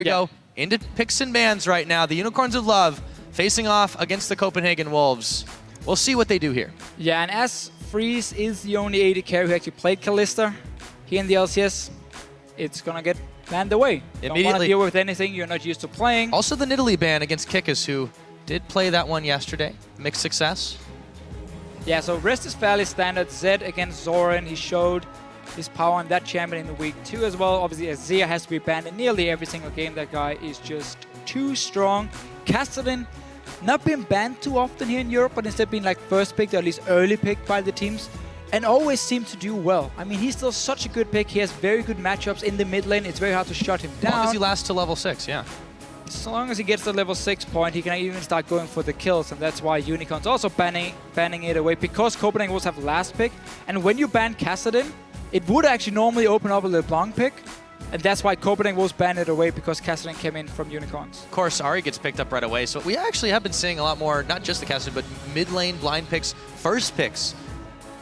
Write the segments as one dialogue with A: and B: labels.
A: we go into picks and bans right now. The Unicorns of Love facing off against the Copenhagen Wolves. We'll see what they do here.
B: Yeah, and as Freeze is the only AD carry who actually played Kalista here in the LCS, it's gonna get banned away. Don't want to deal with anything you're not used to playing.
A: Also the Nidalee ban against Kikis, who did play that one yesterday. Mixed success.
B: Yeah, so rest is fairly standard. Zed against Zoran. He showed his power on that champion in the week 2 as well. Obviously, Azir has to be banned in nearly every single game. That guy is just too strong. Castellan, not been banned too often here in Europe, but instead being like first picked or at least early picked by the teams. And always seemed to do well. I mean, he's still such a good pick. He has very good matchups in the mid lane. It's very hard to shut him down.
A: As long as he lasts to level 6, yeah.
B: As long as he gets to level 6 point, he can even start going for the kills, and that's why Unicorns also banning it away, because Copenhagen Wolves have last pick. And when you ban Kassadin, it would actually normally open up a LeBlanc pick, and that's why Copenhagen Wolves banned it away, because Kassadin came in from Unicorns.
A: Of course, Ahri gets picked up right away, so we actually have been seeing a lot more, not just the Kassadin, but mid lane blind picks, first picks,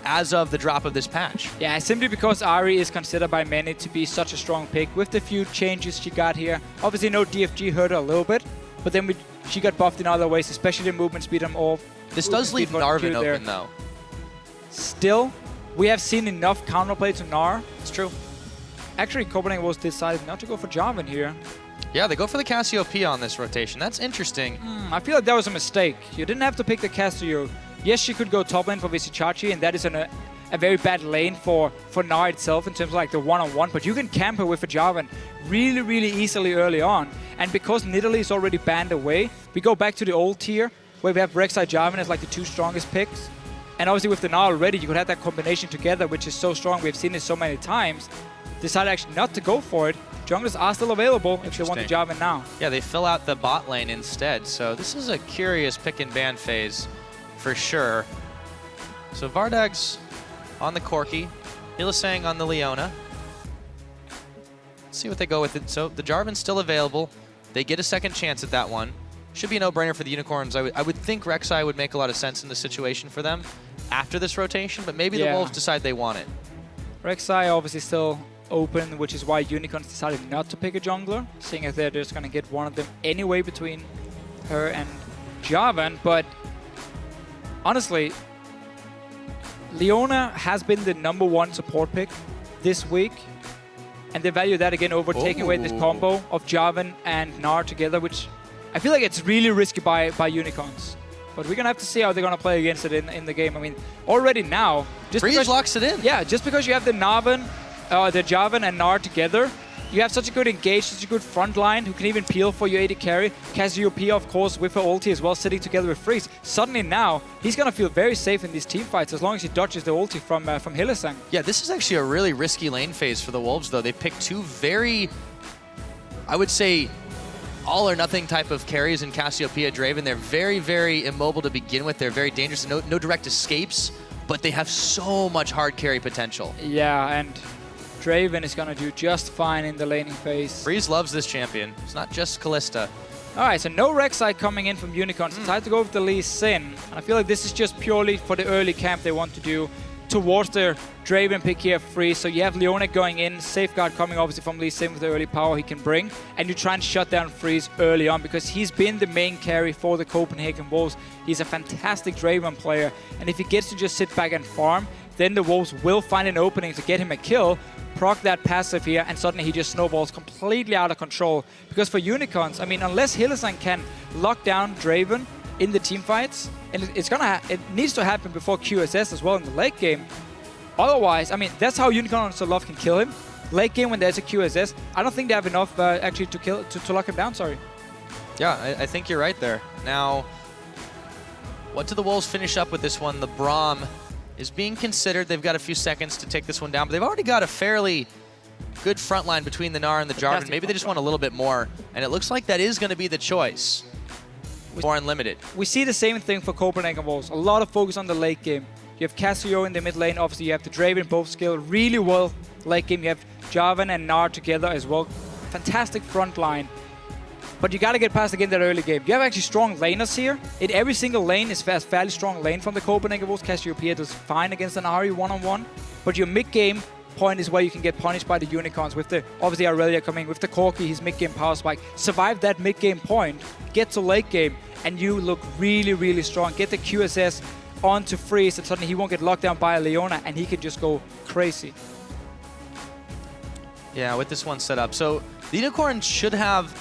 A: as of the drop of this patch.
B: Yeah, simply because Ahri is considered by many to be such a strong pick with the few changes she got here. Obviously, no DFG hurt her a little bit, but then she got buffed in other ways, especially the movement speed and all.
A: This does leave Narvin open, though.
B: Still, we have seen enough counterplay to Gnar.
A: It's true.
B: Actually, Copenhagen was decided not to go for Jarvan here.
A: Yeah, they go for the Cassiopeia on this rotation. That's interesting.
B: I feel like that was a mistake. You didn't have to pick the Cassio. Yes, she could go top lane for Visichachi, and that is a very bad lane for Gnar itself in terms of like the one-on-one, but you can camp her with a Jarvan really, really easily early on. And because Nidalee is already banned away, we go back to the old tier, where we have Rek'Sai Jarvan as like the 2 strongest picks. And obviously with the Gnar already, you could have that combination together, which is so strong. We've seen it so many times. Decided actually not to go for it. Junglers are still available if they want the Jarvan now.
A: Yeah, they fill out the bot lane instead. So this is a curious pick and ban phase for sure. So Vardag's on the Corki, Hylissang on the Leona. Let's see what they go with it. So the Jarvan's still available. They get a second chance at that one. Should be a no-brainer for the Unicorns. I would think Rek'Sai would make a lot of sense in this situation for them after this rotation, but maybe the Wolves decide they want it.
B: Rek'Sai obviously still open, which is why Unicorns decided not to pick a jungler, seeing as they're just going to get one of them anyway between her and Jarvan. But honestly, Leona has been the #1 support pick this week, and they value that again over taking away this combo of Jarvan and Gnar together, which I feel like it's really risky by Unicorns. But we're going to have to see how they're going to play against it in the game. I mean, already now...
A: Freeze locks it in.
B: Yeah, just because you have the Jarvan and Gnar together, you have such a good engage, such a good front line who can even peel for your AD carry. Cassiopeia, of course, with her ulti as well, sitting together with Freeze. Suddenly now, he's going to feel very safe in these team fights as long as he dodges the ulti from Hylissang.
A: Yeah, this is actually a really risky lane phase for the Wolves, though. They picked 2 very, I would say, all-or-nothing type of carries in Cassiopeia, Draven. They're very, very immobile to begin with. They're very dangerous. No direct escapes, but they have so much hard carry potential.
B: Yeah, and Draven is going to do just fine in the laning phase.
A: Freeze loves this champion. It's not just Kalista.
B: All right, so no Rek'Sai coming in from Unicorns. Decided to go with the Lee Sin. And I feel like this is just purely for the early camp they want to do towards their Draven pick here, Freeze. So you have Leona going in, Safeguard coming obviously from Lee Sin with the early power he can bring, and you try and shut down Freeze early on because he's been the main carry for the Copenhagen Wolves. He's a fantastic Draven player, and if he gets to just sit back and farm, then the Wolves will find an opening to get him a kill, proc that passive here, and suddenly he just snowballs completely out of control. Because for Unicorns, I mean, unless Hylissang can lock down Draven in the team fights, and it needs to happen before QSS as well in the late game. Otherwise, I mean, that's how Unicorns of Love can kill him. Late game when there's a QSS, I don't think they have enough actually to lock him down, sorry.
A: Yeah, I think you're right there. Now, what do the Wolves finish up with this one? The Braum is being considered. They've got a few seconds to take this one down, but they've already got a fairly good front line between the Gnar and the Jarvan. Maybe they just want a little bit more, and it looks like that is going to be the choice. More unlimited.
B: We see the same thing for Copenhagen Wolves. A lot of focus on the late game. You have Cassio in the mid lane. Obviously, you have the Draven both scale really well late game. You have Jarvan and Gnar together as well. Fantastic front line. But you got to get past again that early game. You have actually strong laners here. In every single lane is a fairly strong lane from the Copenhagen Wolves. Cassiopeia does fine against an Ahri one-on-one. But your mid game point is where you can get punished by the Unicorns with the, obviously Aurelia coming with the Corki, his mid-game power spike. Survive that mid-game point, get to late game, and you look really, really strong. Get the QSS onto Freeze, and suddenly he won't get locked down by a Leona, and he can just go crazy.
A: Yeah, with this one set up. So the Unicorns should have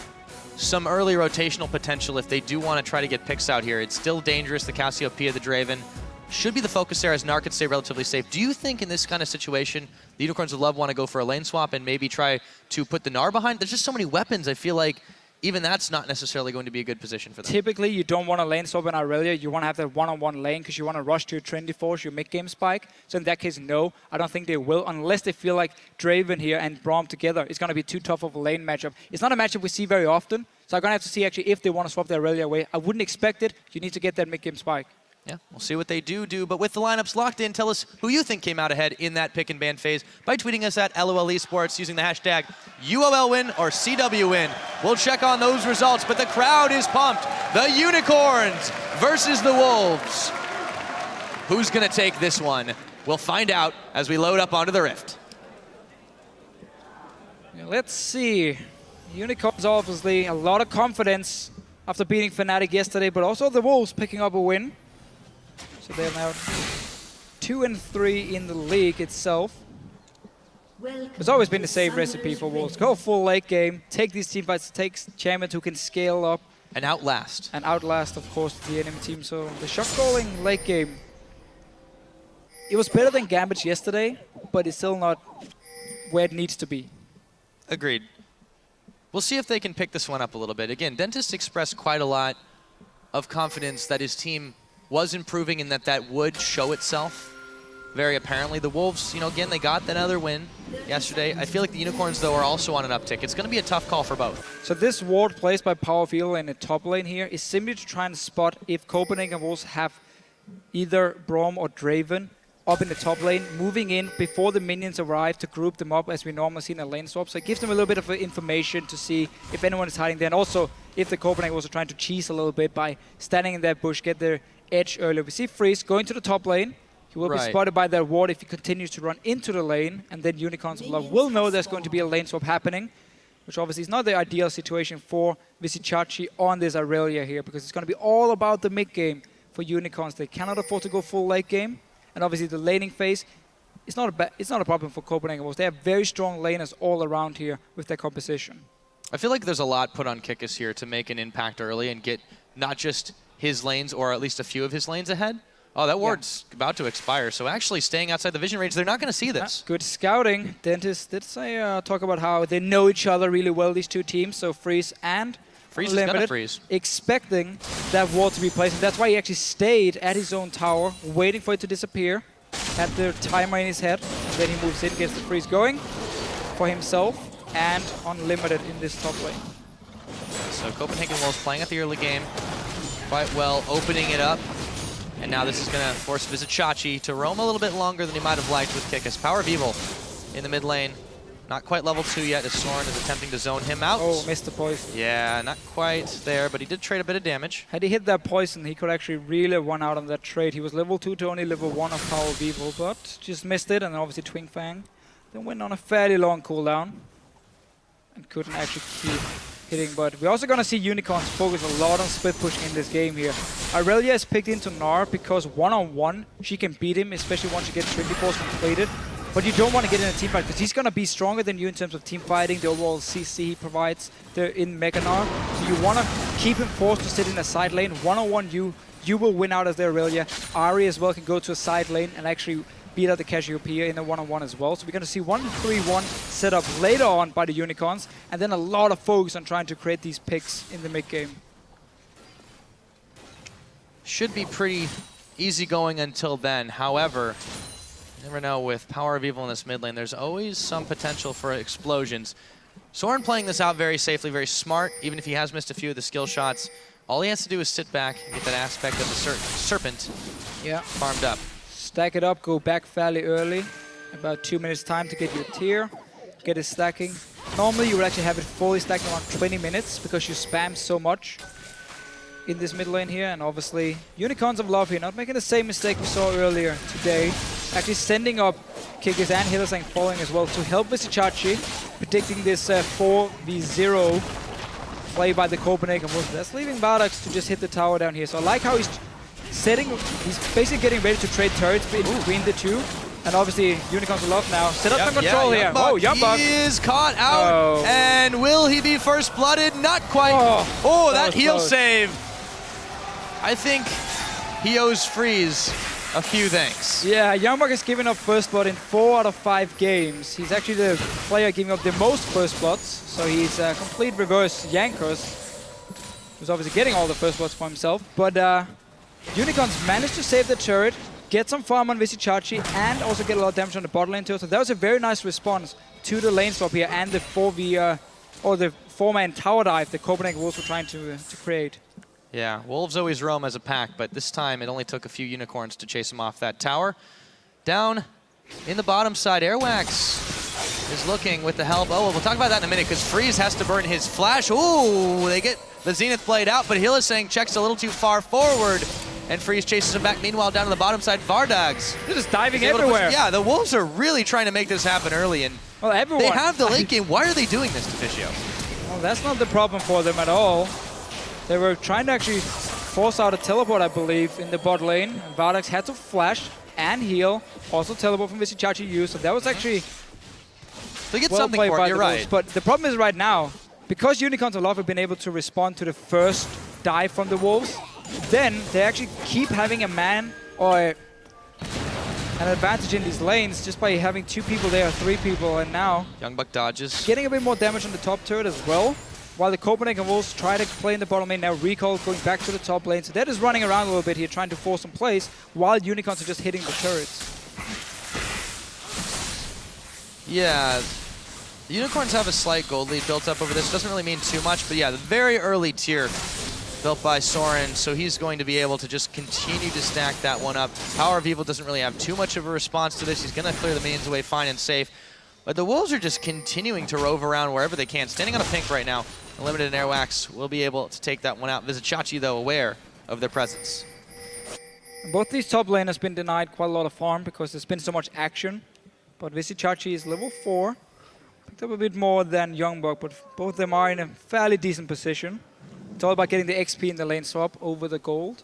A: some early rotational potential if they do want to try to get picks out here. It's still dangerous. The Cassiopeia, the Draven should be the focus there as Gnar could stay relatively safe. Do you think in this kind of situation, the Unicorns would want to go for a lane swap and maybe try to put the Gnar behind? There's just so many weapons. I feel like even that's not necessarily going to be a good position for them.
B: Typically, you don't want to lane swap in Aurelia. You want to have that one-on-one lane because you want to rush to your Trinity Force, your mid-game spike. So in that case, no. I don't think they will, unless they feel like Draven here and Braum together is going to be too tough of a lane matchup. It's not a matchup we see very often, so I'm going to have to see actually if they want to swap their Aurelia away. I wouldn't expect it. You need to get that mid-game spike.
A: Yeah, we'll see what they do. But with the lineups locked in, tell us who you think came out ahead in that pick and ban phase by tweeting us at LOL Esports using the hashtag UOL win or CW win. We'll check on those results, but the crowd is pumped. The Unicorns versus the Wolves. Who's going to take this one? We'll find out as we load up onto the Rift.
B: Yeah, let's see. Unicorns obviously a lot of confidence after beating Fnatic yesterday, but also the Wolves picking up a win. So they're now 2-3 in the league itself. It's always been the same recipe for Wolves. Go full late game, take these team fights, take champions who can scale up.
A: And outlast.
B: And outlast, of course, the enemy team. So the shot calling late game, it was better than Gambit yesterday, but it's still not where it needs to be.
A: Agreed. We'll see if they can pick this one up a little bit. Again, Dentist expressed quite a lot of confidence that his team was improving and that would show itself very apparently. The Wolves, you know, again, they got that other win yesterday. I feel like the Unicorns, though, are also on an uptick. It's going to be a tough call for both.
B: So this ward placed by Power of Evil in the top lane here is simply to try and spot if Copenhagen Wolves have either Braum or Draven up in the top lane, moving in before the minions arrive to group them up as we normally see in a lane swap. So it gives them a little bit of information to see if anyone is hiding there. And also, if the Copenhagen Wolves are trying to cheese a little bit by standing in that bush, get their edge earlier. We see Freeze going to the top lane. He will be spotted by their ward if he continues to run into the lane. And then Unicorns of Love will know there's going to be a lane swap happening, which obviously is not the ideal situation for Visichachi on this Aurelia here, because it's going to be all about the mid game for Unicorns. They cannot afford to go full late game. And obviously the laning phase, it's not a problem for Copenhagen Wolves. They have very strong laners all around here with their composition.
A: I feel like there's a lot put on Kikis here to make an impact early and get not just his lanes, or at least a few of his lanes ahead. Oh, that ward's about to expire. So actually staying outside the vision range, they're not going to see this.
B: Good scouting. Dentist did say, talk about how they know each other really well, these two teams. So Freeze and
A: Freeze is gonna freeze.
B: Expecting that ward to be placed. And that's why he actually stayed at his own tower, waiting for it to disappear. Had the timer in his head. And then he moves in, gets the freeze going for himself. And unlimited in this top lane.
A: So Copenhagen Wolves playing at the early game quite well, opening it up. And now this is going to force Visichachi to roam a little bit longer than he might have liked with Kikis. Power of Evil in the mid lane. Not quite level 2 yet as Soren is attempting to zone him out.
B: Oh, missed the poison.
A: Yeah, not quite there, but he did trade a bit of damage.
B: Had he hit that poison, he could actually really run out on that trade. He was level 2 to only level 1 of Power of Evil, but just missed it, and obviously Twin Fang then went on a fairly long cooldown and couldn't actually keep hitting. But we're also going to see Unicorns focus a lot on split pushing in this game here. Aurelia is picked into Gnar because one-on-one she can beat him, especially once you get Trinity Force completed. But you don't want to get in a team fight because he's going to be stronger than you in terms of team fighting, the overall CC he provides there in Mega Gnar. So you want to keep him forced to sit in a side lane. One-on-one you will win out as the Aurelia. Ari as well can go to a side lane and actually beat out the Cassiopeia in a one-on-one as well. So we're going to see 1-3-1 set up later on by the Unicorns, and then a lot of focus on trying to create these picks in the mid-game.
A: Should be pretty easy going until then. However, you never know with Power of Evil in this mid lane. There's always some potential for explosions. Soren playing this out very safely, very smart, even if he has missed a few of the skill shots. All he has to do is sit back, get that aspect of the Serpent farmed up.
B: Stack it up, go back fairly early. About 2 minutes time to get your tier, get it stacking. Normally you would actually have it fully stacked in around 20 minutes because you spam so much in this mid lane here. And obviously Unicorns of Love here, not making the same mistake we saw earlier today. Actually sending up kickers and Hillersang falling as well to help Visichachi, predicting this 4v0 play by the Copenhagen Wolves. That's leaving Bardax to just hit the tower down here. So I like how he's basically getting ready to trade turrets in between the two. And obviously, Unicorns are love now. Set up some control here. Oh, Youngbug.
A: He is caught out. And will he be first blooded? Not quite. Oh, that heal
B: close.
A: save. I think he owes Freeze a few things.
B: Yeah, Youngbug has given up first blood in 4 out of 5 games. He's actually the player giving up the most first bloods. So he's a complete reverse Yankers, who's obviously getting all the first bloods for himself. But Unicorns managed to save the turret, get some farm on Visichachi, and also get a lot of damage on the bot lane too. So that was a very nice response to the lane swap here and the 4-man tower dive the Copenhagen Wolves were trying to create.
A: Yeah, Wolves always roam as a pack, but this time it only took a few Unicorns to chase him off that tower. Down in the bottom side, Airwax is looking with the help. Oh, well, we'll talk about that in a minute because Freeze has to burn his flash. Ooh, they get the Zenith blade out, but Hillersang checks a little too far forward. And Freeze chases him back. Meanwhile, down on the bottom side, Vardags.
B: They're just diving everywhere.
A: Yeah, the Wolves are really trying to make this happen early. And
B: well, everyone.
A: They have the late game. Why are they doing this, Deficio?
B: Well, that's not the problem for them at all. They were trying to actually force out a teleport, I believe, in the bot lane. And Vardags had to flash and heal. Also teleport from Visichachi used. So that was actually
A: they get something for it, you're right.
B: Wolves. But the problem is right now, because Unicorns of Love have been able to respond to the first dive from the Wolves, then they actually keep having a man or an advantage in these lanes just by having 2 people there or 3 people, and now
A: Youngbug dodges.
B: Getting a bit more damage on the top turret as well, while the Copenhagen Wolves try to play in the bottom lane. Now Recall going back to the top lane, so they're just running around a little bit here trying to force some plays while Unicorns are just hitting the turrets.
A: Yeah, the Unicorns have a slight gold lead built up over this. Doesn't really mean too much, but yeah, the very early tier built by Soren, so he's going to be able to just continue to stack that one up. Power of Evil doesn't really have too much of a response to this. He's going to clear the minions away fine and safe. But the Wolves are just continuing to rove around wherever they can. Standing on a pink right now, Unlimited and Airwax will be able to take that one out. Visichachi, though, aware of their presence.
B: Both these top lane has been denied quite a lot of farm because there's been so much action. But Visichachi is level 4. Picked up a bit more than Youngbug, but both of them are in a fairly decent position. It's all about getting the XP in the lane swap over the gold.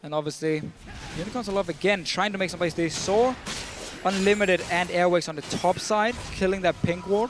B: And obviously, Unicorns of Love again trying to make some plays. They saw Unlimited and Airwax on the top side, killing that pink ward.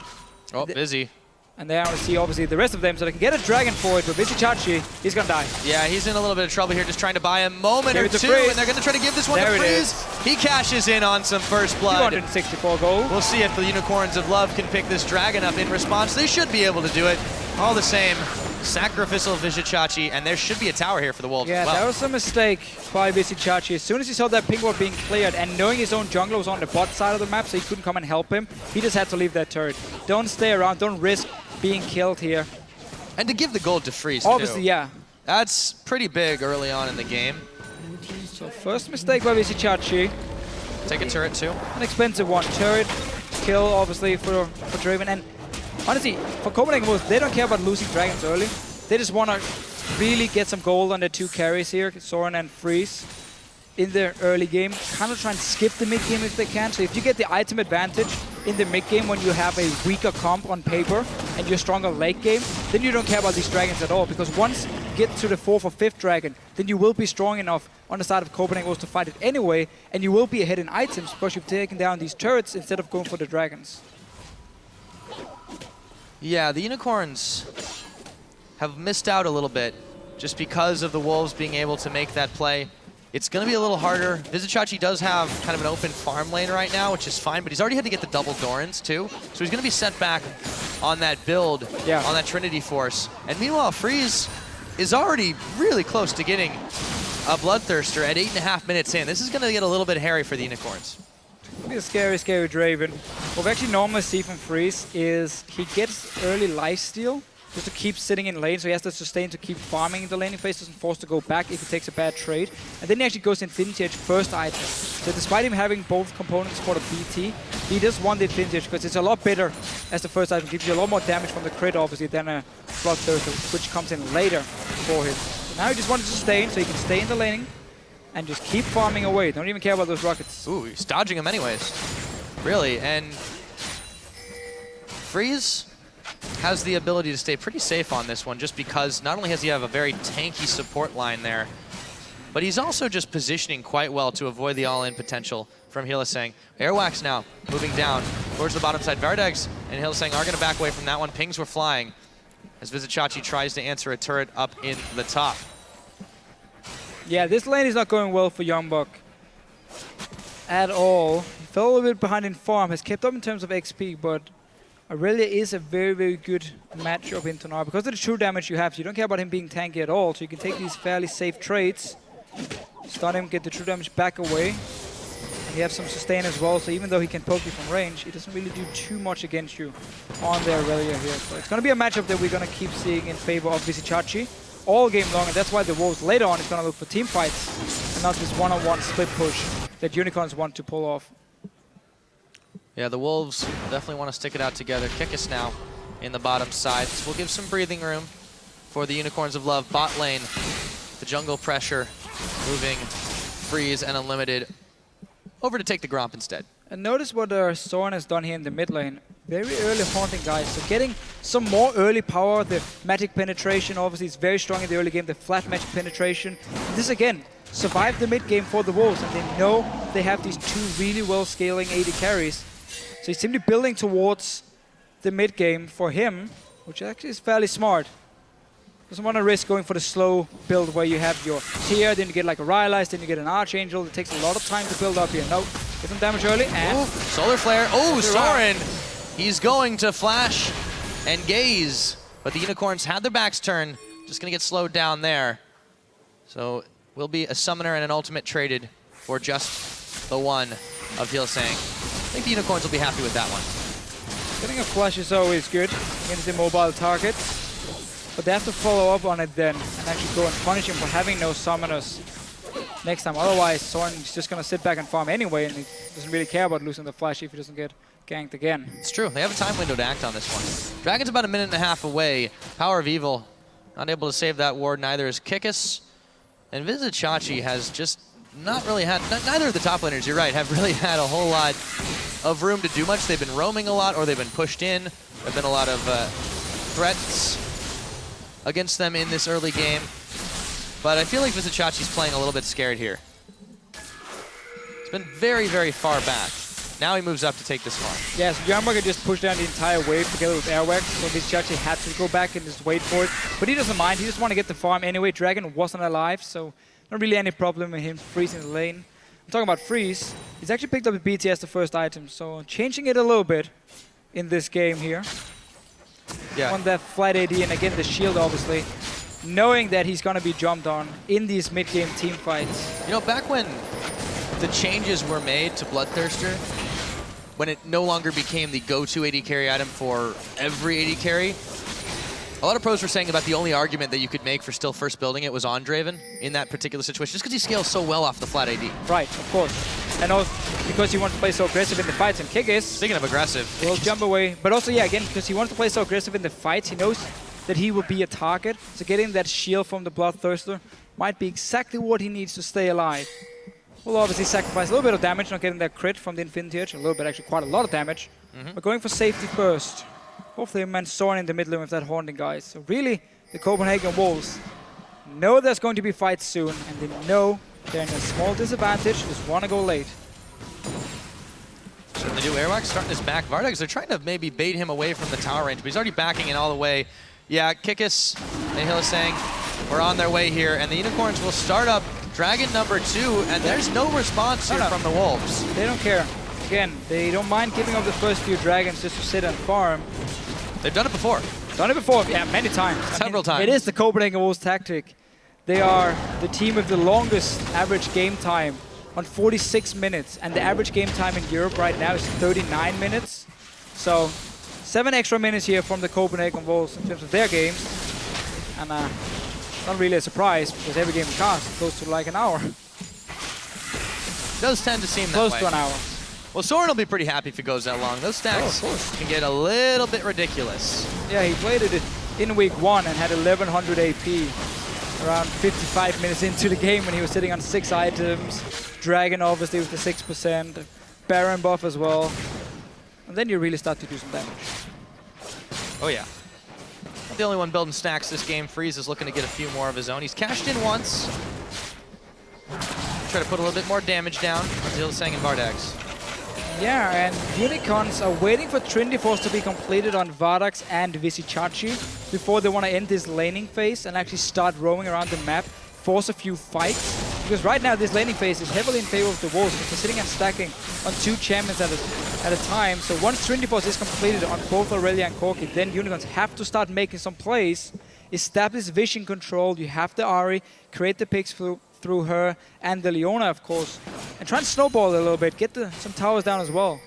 A: Oh, Busy.
B: And they want to see obviously the rest of them so they can get a dragon for it, but Visichachi, he's gonna die.
A: Yeah, he's in a little bit of trouble here, just trying to buy a moment or two, and they're gonna try to give this one to Freeze. He cashes in on some first blood.
B: 264 gold.
A: We'll see if the Unicorns of Love can pick this dragon up in response. They should be able to do it. All the same, sacrificial Visichachi, and there should be a tower here for the Wolves.
B: Yeah, that was a mistake by Visichachi. As soon as he saw that pink ward being cleared and knowing his own jungler was on the bot side of the map so he couldn't come and help him, he just had to leave that turret. Don't stay around, don't risk being killed here.
A: And to give the gold to Freeze,
B: obviously,
A: too.
B: Yeah.
A: That's pretty big early on in the game.
B: So first mistake by Visichachi.
A: Take a turret too.
B: An expensive one. Turret, kill obviously for Draven. And honestly, for Copenhagen Wolves, they don't care about losing dragons early. They just want to really get some gold on their 2 carries here, Soren and Freeze, in their early game. Kind of try and skip the mid game if they can. So if you get the item advantage in the mid game when you have a weaker comp on paper and you're stronger late game, then you don't care about these dragons at all. Because once you get to the 4th or 5th dragon, then you will be strong enough on the side of Copenhagen Wolves to fight it anyway, and you will be ahead in items because you've taken down these turrets instead of going for the dragons.
A: Yeah, the Unicorns have missed out a little bit just because of the Wolves being able to make that play. It's going to be a little harder. Visichachi does have kind of an open farm lane right now, which is fine, but he's already had to get the double Dorans too. So he's going to be sent back on that build, on that Trinity Force. And meanwhile, Freeze is already really close to getting a Bloodthirster at 8.5 minutes in. This is going to get a little bit hairy for the Unicorns.
B: It'll be a scary, scary Draven. What we actually normally see from Freeze is he gets early lifesteal just to keep sitting in lane, so he has to sustain to keep farming in the laning phase, doesn't force to go back if he takes a bad trade. And then he actually goes Infinity Edge first item. So despite him having both components for the BT, he just won the Infinity Edge because it's a lot better as the first item. Gives you a lot more damage from the crit, obviously, than a Bloodthirster, which comes in later for him. So now he just wants to sustain, so he can stay in the laning and just keep farming away. Don't even care about those rockets.
A: Ooh, he's dodging him anyways. really. And Freeze has the ability to stay pretty safe on this one just because not only has he have a very tanky support line there, but he's also just positioning quite well to avoid the all-in potential from Hylissang. Airwax now moving down towards the bottom side. Vardegs and Hylissang are going to back away from that one. Pings were flying as Vizicsacsi tries to answer a turret up in the top.
B: Yeah, this lane is not going well for Youngbuck at all. He fell a little bit behind in farm, has kept up in terms of XP, but Aurelia is a very, very good matchup in Tonar. Because of the true damage you have, you don't care about him being tanky at all, so you can take these fairly safe trades. Stun him, get the true damage back away. And you have some sustain as well, so even though he can poke you from range, he doesn't really do too much against you on the Aurelia here. So it's going to be a matchup that we're going to keep seeing in favor of Vizicsacsi all game long, and that's why the Wolves later on is going to look for team fights and not this one-on-one split push that Unicorns want to pull off.
A: Yeah, the Wolves definitely want to stick it out together. Kickus now in the bottom side. This will give some breathing room for the Unicorns of Love. Bot lane, the jungle pressure, moving Freeze and Unlimited over to take the Gromp instead.
B: And notice what Soren has done here in the mid lane. Very early haunting, guys. So getting some more early power. The magic penetration obviously is very strong in the early game. The flat magic penetration. And this again, survived the mid game for the Wolves. And they know they have these two really well scaling AD carries. So he's simply building towards the mid game for him, which actually is fairly smart. Doesn't want to risk going for the slow build where you have your tier, then you get like a Rylai's, then you get an Archangel. It takes a lot of time to build up here. No, get some damage early. And
A: ooh, Solar Flare. Oh, Soren! He's going to flash and gaze, but the Unicorns had their backs turned. Just going to get slowed down there. So will be a Summoner and an Ultimate traded for just the one of Hylissang. I think the Unicorns will be happy with that one.
B: Getting a flash is always good against the mobile targets. But they have to follow up on it then and actually go and punish him for having no summoners next time. Otherwise, Soren is just going to sit back and farm anyway, and he doesn't really care about losing the flash if he doesn't get ganked again.
A: It's true. They have a time window to act on this one. Dragon's about a minute and a half away. Power of Evil not able to save that ward. Neither is Kickus. And Vizicsacsi has just not really had, neither of the top laners, you're right, have really had a whole lot of room to do much. They've been roaming a lot, or they've been pushed in. There have been a lot of threats against them in this early game. But I feel like Vizicsacsi's playing a little bit scared here. It's been very, very far back. Now he moves up to take this farm.
B: Yeah, so Youngbuck just pushed down the entire wave together with Airwax, so Vizicsacsi had to go back and just wait for it. But he doesn't mind, he just want to get the farm anyway. Dragon wasn't alive, so not really any problem with him freezing the lane. I'm talking about Freeze. He's actually picked up the BT as the first item, so changing it a little bit in this game here.
A: Yeah.
B: On that flat AD, and again the shield obviously, knowing that he's going to be jumped on in these mid-game team fights.
A: You know, back when the changes were made to Bloodthirster, when it no longer became the go-to AD carry item for every AD carry, a lot of pros were saying about the only argument that you could make for still first building it was on Draven in that particular situation, just because he scales so well off the flat AD.
B: Right, of course. And also because he wants to play so aggressive in the fights, and Kickus,
A: speaking of aggressive,
B: will jump away. But also, yeah, again, because he wants to play so aggressive in the fights, he knows that he will be a target. So getting that shield from the Bloodthirster might be exactly what he needs to stay alive. Will obviously sacrifice a little bit of damage, not getting that crit from the Infinity Edge. A little bit, actually quite a lot of damage. But going for safety first. Hopefully, man, Soren in the mid lane with that haunting, guys. So really, the Copenhagen Wolves know there's going to be fights soon, and they know they're in a small disadvantage. Just want to go late.
A: So they do. Airwax starting his back. Vardegs, they're trying to maybe bait him away from the tower range, but he's already backing in all the way. Yeah, Kickus and Hylissang are on their way here, and the Unicorns will start up Dragon number 2, and there's no response here from the Wolves.
B: They don't care. Again, they don't mind giving up the first few dragons just to sit and farm.
A: They've done it before.
B: Done it before, yeah, many times.
A: Several times.
B: It is the Copenhagen Wolves tactic. They are the team with the longest average game time on 46 minutes, and the average game time in Europe right now is 39 minutes. So 7 extra minutes here from the Copenhagen Wolves in terms of their games. And not really a surprise, because every game costs close to like an hour.
A: Does tend to seem that
B: close
A: way.
B: To an hour.
A: Well, Soren will be pretty happy if it goes that long. Those stacks can get a little bit ridiculous.
B: Yeah, he played it in week 1 and had 1100 AP around 55 minutes into the game when he was sitting on 6 items. Dragon obviously with the 6%. Baron buff as well. And then you really start to do some damage.
A: Oh yeah. Not the only one building stacks this game. Freeze is looking to get a few more of his own. He's cashed in once. Try to put a little bit more damage down on Hylissang and Vardax.
B: Yeah, and Unicorns are waiting for Trinity Force to be completed on Vardax and Visichachi before they want to end this laning phase and actually start roaming around the map, force a few fights. Because right now this laning phase is heavily in favor of the Wolves because they're sitting and stacking on 2 champions at a time. So once Trinity Force is completed on both Aurelia and Corki, then Unicorns have to start making some plays, establish vision control. You have the Ahri, create the picks through her and the Leona, of course, and try and snowball a little bit, get some towers down as well.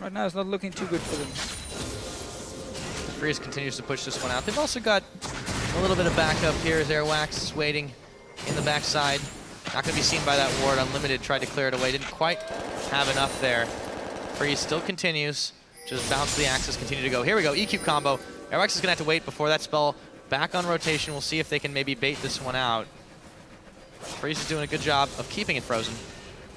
B: Right now it's not looking too good for them.
A: Freeze continues to push this one out. They've also got a little bit of backup here as Airwax is waiting in the backside. Not going to be seen by that ward. Unlimited tried to clear it away. Didn't quite have enough there. Freeze still continues. Just bounce the axis, continue to go. Here we go, EQ combo. Airwax is going to have to wait before that spell back on rotation. We'll see if they can maybe bait this one out. Freeze is doing a good job of keeping it frozen.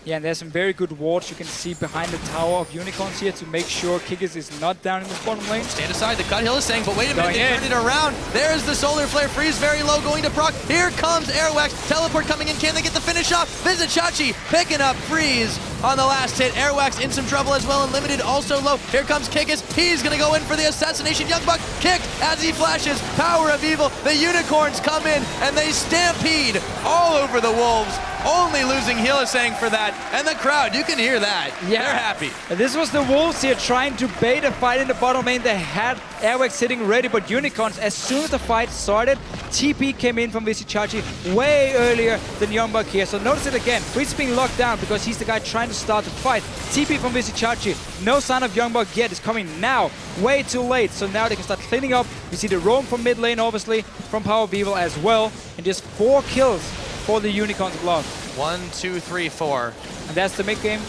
B: Yeah, and there's some very good wards you can see behind the tower of Unicorns here to make sure Kikis is not down in the bottom lane.
A: Stand aside, the cut Hylissang, but wait a minute,
B: Going
A: they
B: in.
A: turned it around. There's the Solar Flare, Freeze very low, going to proc. Here comes Airwax, teleport coming in, can they get the finish off? Visichachi picking up Freeze on the last hit. Airwax in some trouble as well, and Limited also low. Here comes Kikis, he's gonna go in for the assassination. Young Buck kicked as he flashes, Power of Evil. The Unicorns come in and they stampede all over the Wolves. Only losing Hylissang for that, and the crowd, you can hear that.
B: Yeah.
A: They're happy.
B: And this was the Wolves here trying to bait a fight in the bottom lane. They had Airwax sitting ready, but Unicorns, as soon as the fight started, TP came in from Visichachi way earlier than Youngbuk here. So notice it again, Freeze is being locked down because he's the guy trying to start the fight. TP from Visichachi, no sign of Youngbuk yet, it's coming now, way too late. So now they can start cleaning up. We see the roam from mid lane, obviously, from Power of Evil as well. And just 4 kills for the Unicorns Blood.
A: 1, 2, 3, 4.
B: And that's the mid game.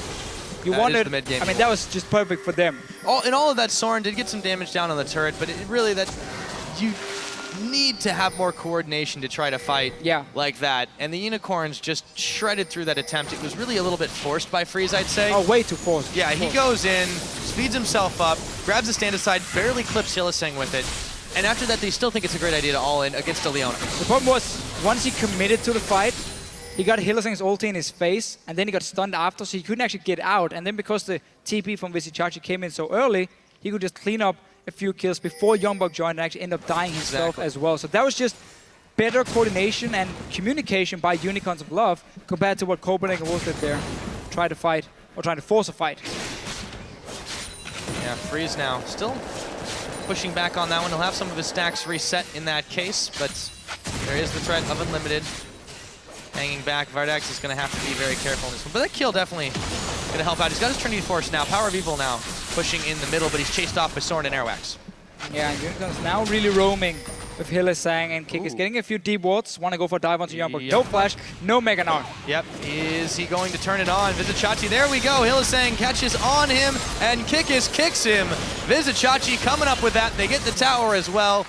B: You
A: That
B: wanted,
A: is the mid game.
B: I mean, that was just perfect for them.
A: In all of that, Soren did get some damage down on the turret, but it really, that you need to have more coordination to try to fight like that. And the Unicorns just shredded through that attempt. It was really a little bit forced by Freeze, I'd say.
B: Oh, way too forced.
A: Yeah, he goes in, speeds himself up, grabs the stand aside, barely clips Hylissang with it. And after that, they still think it's a great idea to all in against a Leona.
B: The problem was, once he committed to the fight, he got Hylissang's ulti in his face, and then he got stunned after, so he couldn't actually get out. And then because the TP from Visichachi came in so early, he could just clean up a few kills before Youngbuk joined and actually end up dying himself as well. So that was just better coordination and communication by Unicorns of Love compared to what Copenhagen Wolves did there. Try to fight, or trying to force a fight.
A: Yeah, Freeze now still pushing back on that one. He'll have some of his stacks reset in that case, but there is the threat of Unlimited. Hanging back, Vardax is going to have to be very careful in this one. But that kill definitely going to help out. He's got his Trinity Force now. Power of Evil now pushing in the middle, but he's chased off by Soren and Airwax.
B: Yeah, and Unicorns now really roaming with Hylissang, and Kick is getting a few deep wards. Want to go for a dive onto Youngbuk. No flash, no Mega Narc.
A: Yep, is he going to turn it on? Visichachi, there we go. Hylissang catches on him, and Kikis kicks him. Visichachi coming up with that. They get the tower as well.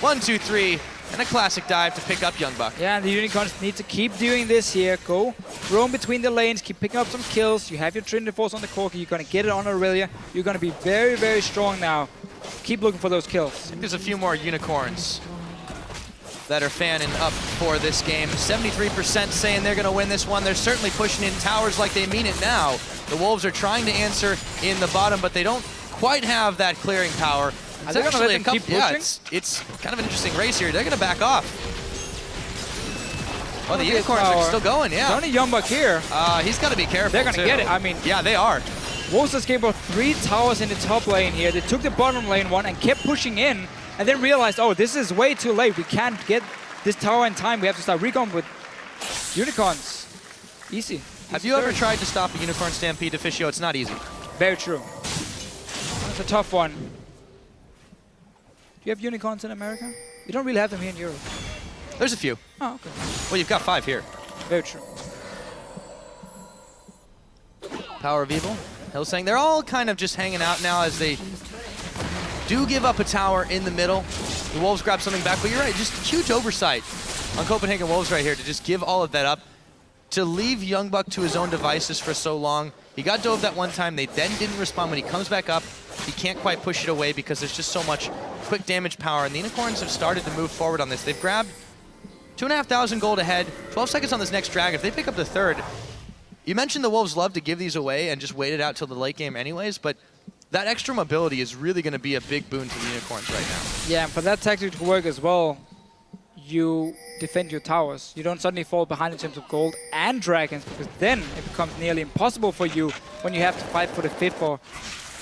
A: 1, 2, 3. And a classic dive to pick up Youngbuk.
B: Yeah, and the Unicorns need to keep doing this here. Go roam between the lanes, keep picking up some kills. You have your Trinity Force on the Corki. You're going to get it on Aurelia. You're going to be very, very strong now. Keep looking for those kills.
A: I think there's a few more Unicorns that are fanning up for this game. 73% saying they're going to win this one. They're certainly pushing in towers like they mean it now. The Wolves are trying to answer in the bottom, but they don't quite have that clearing power.
B: Are they going to let them keep pushing?
A: Yeah, it's kind of an interesting race here. They're going to back off. Oh, the Unicorns are still going, yeah.
B: There's only Youngbuk here.
A: He's got to be careful,
B: They're going to get it. I mean,
A: yeah, they are.
B: Wolves just gave out 3 towers in the top lane here. They took the bottom lane one and kept pushing in, and then realized, oh, this is way too late. We can't get this tower in time. We have to start recon with Unicorns. Easy.
A: Have you ever tried to stop a Unicorn Stampede Officio? It's not easy.
B: Very true. It's a tough one. Do you have Unicorns in America? You don't really have them here in Europe.
A: There's a few.
B: Oh, okay.
A: Well, you've got 5 here.
B: Very true.
A: Power of Evil. Hylissang, they're all kind of just hanging out now as they do give up a tower in the middle. The Wolves grab something back, but you're right, just huge oversight on Copenhagen Wolves right here to just give all of that up. to leave Youngbuck to his own devices for so long. He got dove that one time. They then didn't respond. When he comes back up, he can't quite push it away because there's just so much quick damage power. And the Unicorns have started to move forward on this. They've grabbed 2,500 gold ahead, 12 seconds on this next drag. If they pick up the third, you mentioned the Wolves love to give these away and just wait it out till the late game anyways, but that extra mobility is really going to be a big boon to the Unicorns right now.
B: Yeah, and for that tactic to work as well, you defend your towers. You don't suddenly fall behind in terms of gold and dragons, because then it becomes nearly impossible for you when you have to fight for the fifth or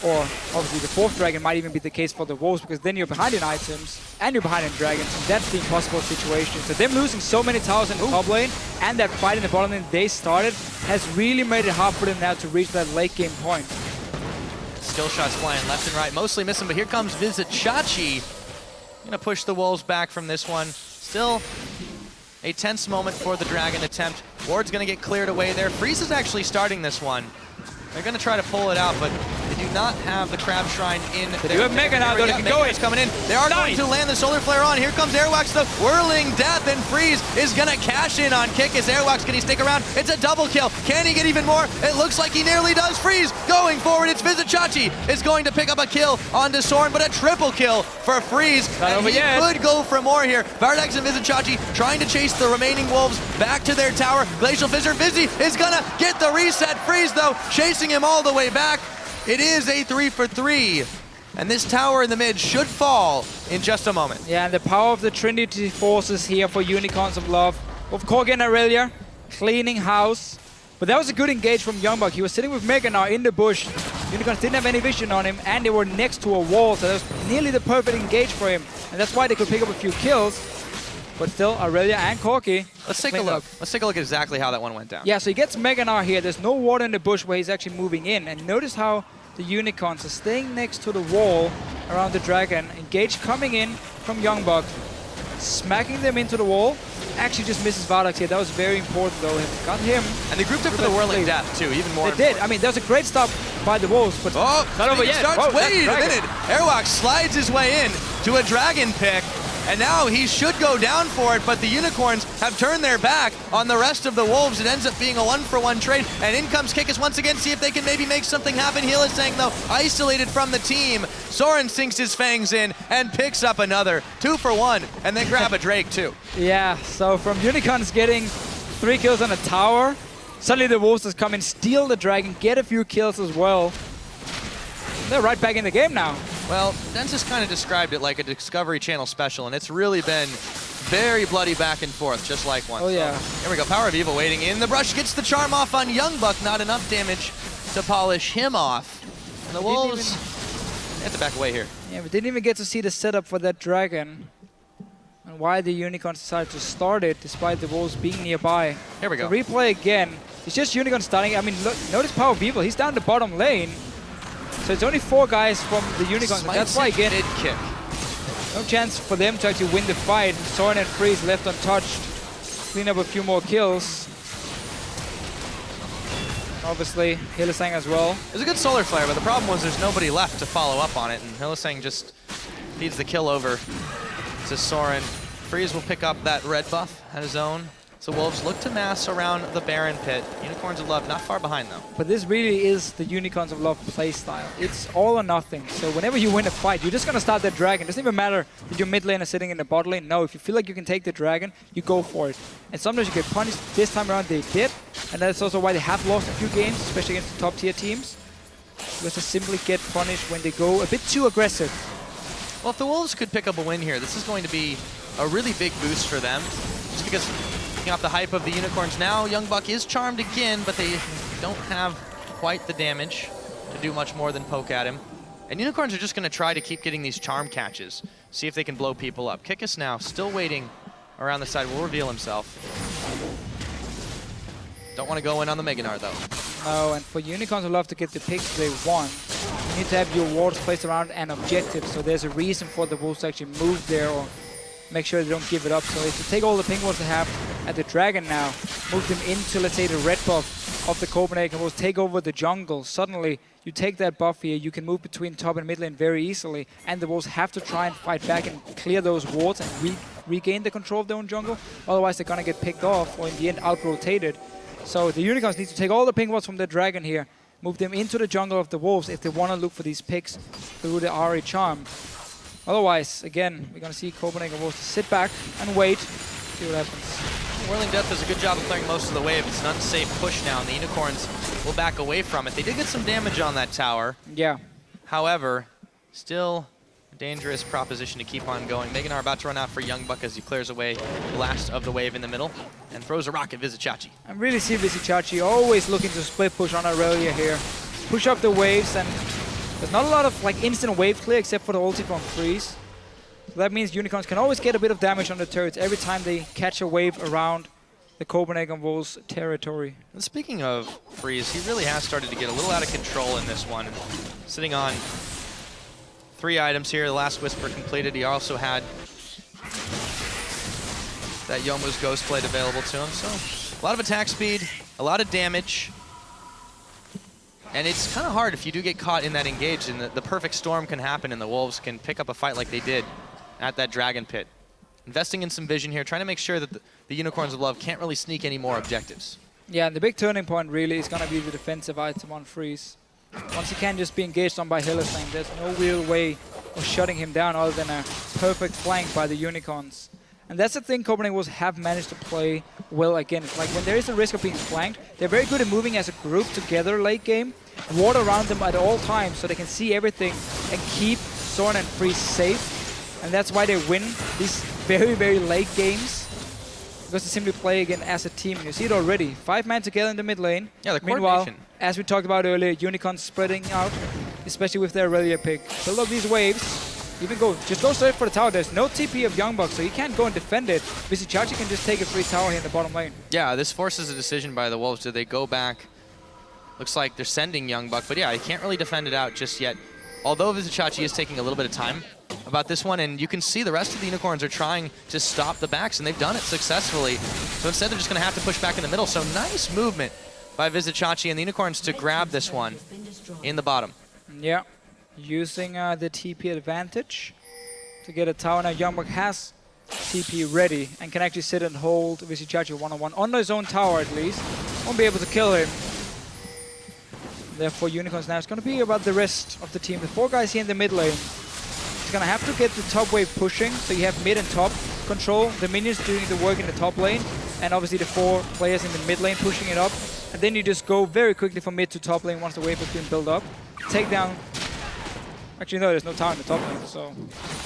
B: obviously the fourth dragon. Might even be the case for the Wolves, because then you're behind in items and you're behind in dragons, and that's the impossible situation. So them losing so many towers in the top lane and that fight in the bottom lane they started has really made it hard for them now to reach that late game point.
A: Skill shots flying left and right, mostly missing, but here comes Vizichachi. Gonna push the Wolves back from this one. Still a tense moment for the Dragon attempt. Ward's gonna get cleared away there. Freeze is actually starting this one. They're gonna try to pull it out, but they do not have the Crab Shrine in.
B: They do have Mega now, though. They can go in.
A: Coming in. They are going to land the Solar Flare on. Here comes Airwax, the whirling death, and Freeze is gonna cash in on Kick. Is Airwax, can he stick around? It's a double kill. Can he get even more? It looks like he nearly does. Freeze going forward. It's Vizichachi is going to pick up a kill onto Soren, but a triple kill for Freeze. And he could go for more here. Vardex and Vizichachi trying to chase the remaining Wolves back to their tower. Glacial Fissure, Vizzy is gonna get the reset. Freeze, though, chasing him all the way back. It is a 3 for 3, and this tower in the mid should fall in just a moment.
B: Yeah, and the power of the Trinity forces here for Unicorns of Love. Of Corgi and Aurelia, cleaning house. But that was a good engage from Youngbuck. He was sitting with Meganar in the bush. Unicorns didn't have any vision on him, and they were next to a wall, so that was nearly the perfect engage for him. And that's why they could pick up a few kills. But still, Aurelia and Corgi.
A: Let's take a look. Let's take a look at exactly how that one went down.
B: Yeah, so he gets Meganar here. There's no water in the bush where he's actually moving in. And notice how the Unicorns are staying next to the wall around the Dragon. Engage coming in from Youngbuck, smacking them into the wall. Actually just misses Vardex here. That was very important, though. Got him.
A: And they grouped up for the Whirling Death, too, even more.
B: They did. I mean, that was a great stop by the Wolves, but not over yet.
A: Wait a minute. Airwalk slides his way in to a Dragon pick. And now he should go down for it, but the Unicorns have turned their back on the rest of the Wolves. It ends up being a 1-for-1 trade, and in comes Kickus once again, see if they can maybe make something happen. Hylissang, though, isolated from the team. Soren sinks his fangs in and picks up another 2-for-1, and then grab a Drake, too.
B: Yeah, so from Unicorns getting 3 kills on a tower, suddenly the Wolves just come in, steal the Dragon, get a few kills as well. They're right back in the game now.
A: Well, Dens has kind of described it like a Discovery Channel special, and it's really been very bloody back and forth, just like one.
B: Oh, yeah.
A: So, here we go. Power of Evil waiting in. The brush gets the charm off on Youngbuck. Not enough damage to polish him off. And the Wolves have to back away here.
B: Yeah, we didn't even get to see the setup for that Dragon. And why the Unicorns decided to start it, despite the Wolves being nearby.
A: Here we go.
B: So replay again. It's just Unicorn starting. I mean, look, notice Power of Evil. He's down the bottom lane. So it's only 4 guys from the Unicorns. That's why, again,
A: kick.
B: No chance for them to actually win the fight. Soren and Freeze left untouched. Clean up a few more kills. Obviously, Hylissang as well.
A: It was a good Solar Flare, but the problem was there's nobody left to follow up on it, and Hylissang just feeds the kill over to Soren. Freeze will pick up that red buff at his own. So Wolves look to mass around the Baron pit. Unicorns of Love not far behind, though.
B: But this really is the Unicorns of Love playstyle. It's all or nothing. So whenever you win a fight, you're just going to start that Dragon. It doesn't even matter that your mid lane is sitting in the bot lane. No, if you feel like you can take the Dragon, you go for it. And sometimes you get punished. This time around, they did. And that's also why they have lost a few games, especially against the top-tier teams. Because they simply get punished when they go a bit too aggressive.
A: Well, if the Wolves could pick up a win here, this is going to be a really big boost for them. Just because off the hype of the Unicorns now, Youngbuck is charmed again, but they don't have quite the damage to do much more than poke at him. And Unicorns are just going to try to keep getting these charm catches, see if they can blow people up. Kickus now, still waiting around the side, will reveal himself. Don't want to go in on the Meganar, though.
B: No, and for Unicorns who love to get the picks they want, you need to have your wards placed around an objective, so there's a reason for the Wolves to actually move there or make sure they don't give it up. So if you take all the pink wards they have at the Dragon now, move them into, let's say, the red buff of the Copenhagen Wolves, take over the jungle. Suddenly, you take that buff here, you can move between top and mid lane very easily, and the Wolves have to try and fight back and clear those wards and regain the control of their own jungle. Otherwise, they're going to get picked off or in the end out-rotated. So the Unicorns need to take all the pink wards from the Dragon here, move them into the jungle of the Wolves if they want to look for these picks through the Ari charm. Otherwise, again, we're going to see Copenhagen Wolves sit back and wait, see what happens.
A: Whirling Death does a good job of clearing most of the wave. It's an unsafe push now, and the Unicorns will back away from it. They did get some damage on that tower.
B: Yeah.
A: However, still a dangerous proposition to keep on going. Meganar about to run out for Youngbuck as he clears away the last of the wave in the middle and throws a rock at Vizicachi.
B: I really see Vizicachi always looking to split push on Aurelia here. Push up the waves, and there's not a lot of like instant wave clear except for the ulti from Freeze. So that means Unicorns can always get a bit of damage on the turrets every time they catch a wave around the Copenhagen Wolves territory.
A: And speaking of Freeze, he really has started to get a little out of control in this one. Sitting on 3 items here, the last Whisper completed. He also had that Yomu's Ghost Blade available to him. So a lot of attack speed, a lot of damage. And it's kind of hard if you do get caught in that engage, and the perfect storm can happen and the Wolves can pick up a fight like they did at that Dragon Pit. Investing in some vision here, trying to make sure that the Unicorns of Love can't really sneak any more objectives.
B: Yeah, and the big turning point really is going to be the defensive item on Freeze. Once he can just be engaged on by Hillesang, there's no real way of shutting him down other than a perfect flank by the Unicorns. And that's the thing Copenhagen Wolves have managed to play well against. Like when there is a risk of being flanked, they're very good at moving as a group together late game, ward around them at all times so they can see everything and keep Soren and Freeze safe. And that's why they win these very, very late games. Because they simply play again as a team. You see it already. 5 men together in the mid lane.
A: Yeah, the
B: Meanwhile,
A: coordination.
B: as we talked about earlier, Unicorns spreading out, especially with their Aurelia pick. Build up these waves. Just go straight for the tower. There's no TP of Youngbuck, so he can't go and defend it. Vizicachi can just take a free tower here in the bottom lane.
A: Yeah, this forces a decision by the Wolves. Do they go back? Looks like they're sending Youngbuck, but yeah, he can't really defend it out just yet. Although Vizicachi is taking a little bit of time about this one, and you can see the rest of the Unicorns are trying to stop the backs, and they've done it successfully. So instead, they're just going to have to push back in the middle. So nice movement by Vizicachi and the Unicorns to grab this one in the bottom.
B: Yeah, using the TP advantage to get a tower. Now Youngbuck has TP ready and can actually sit and hold Vizicachi one-on-one on his own tower at least. Won't be able to kill him. Therefore, Unicorns now is going to be about the rest of the team. The 4 guys here in the mid lane. He's going to have to get the top wave pushing, so you have mid and top control. The minions doing the work in the top lane, and obviously the 4 players in the mid lane pushing it up. And then you just go very quickly from mid to top lane once the wave has been built up. Take down... Actually, no, there's no tower in the top lane, so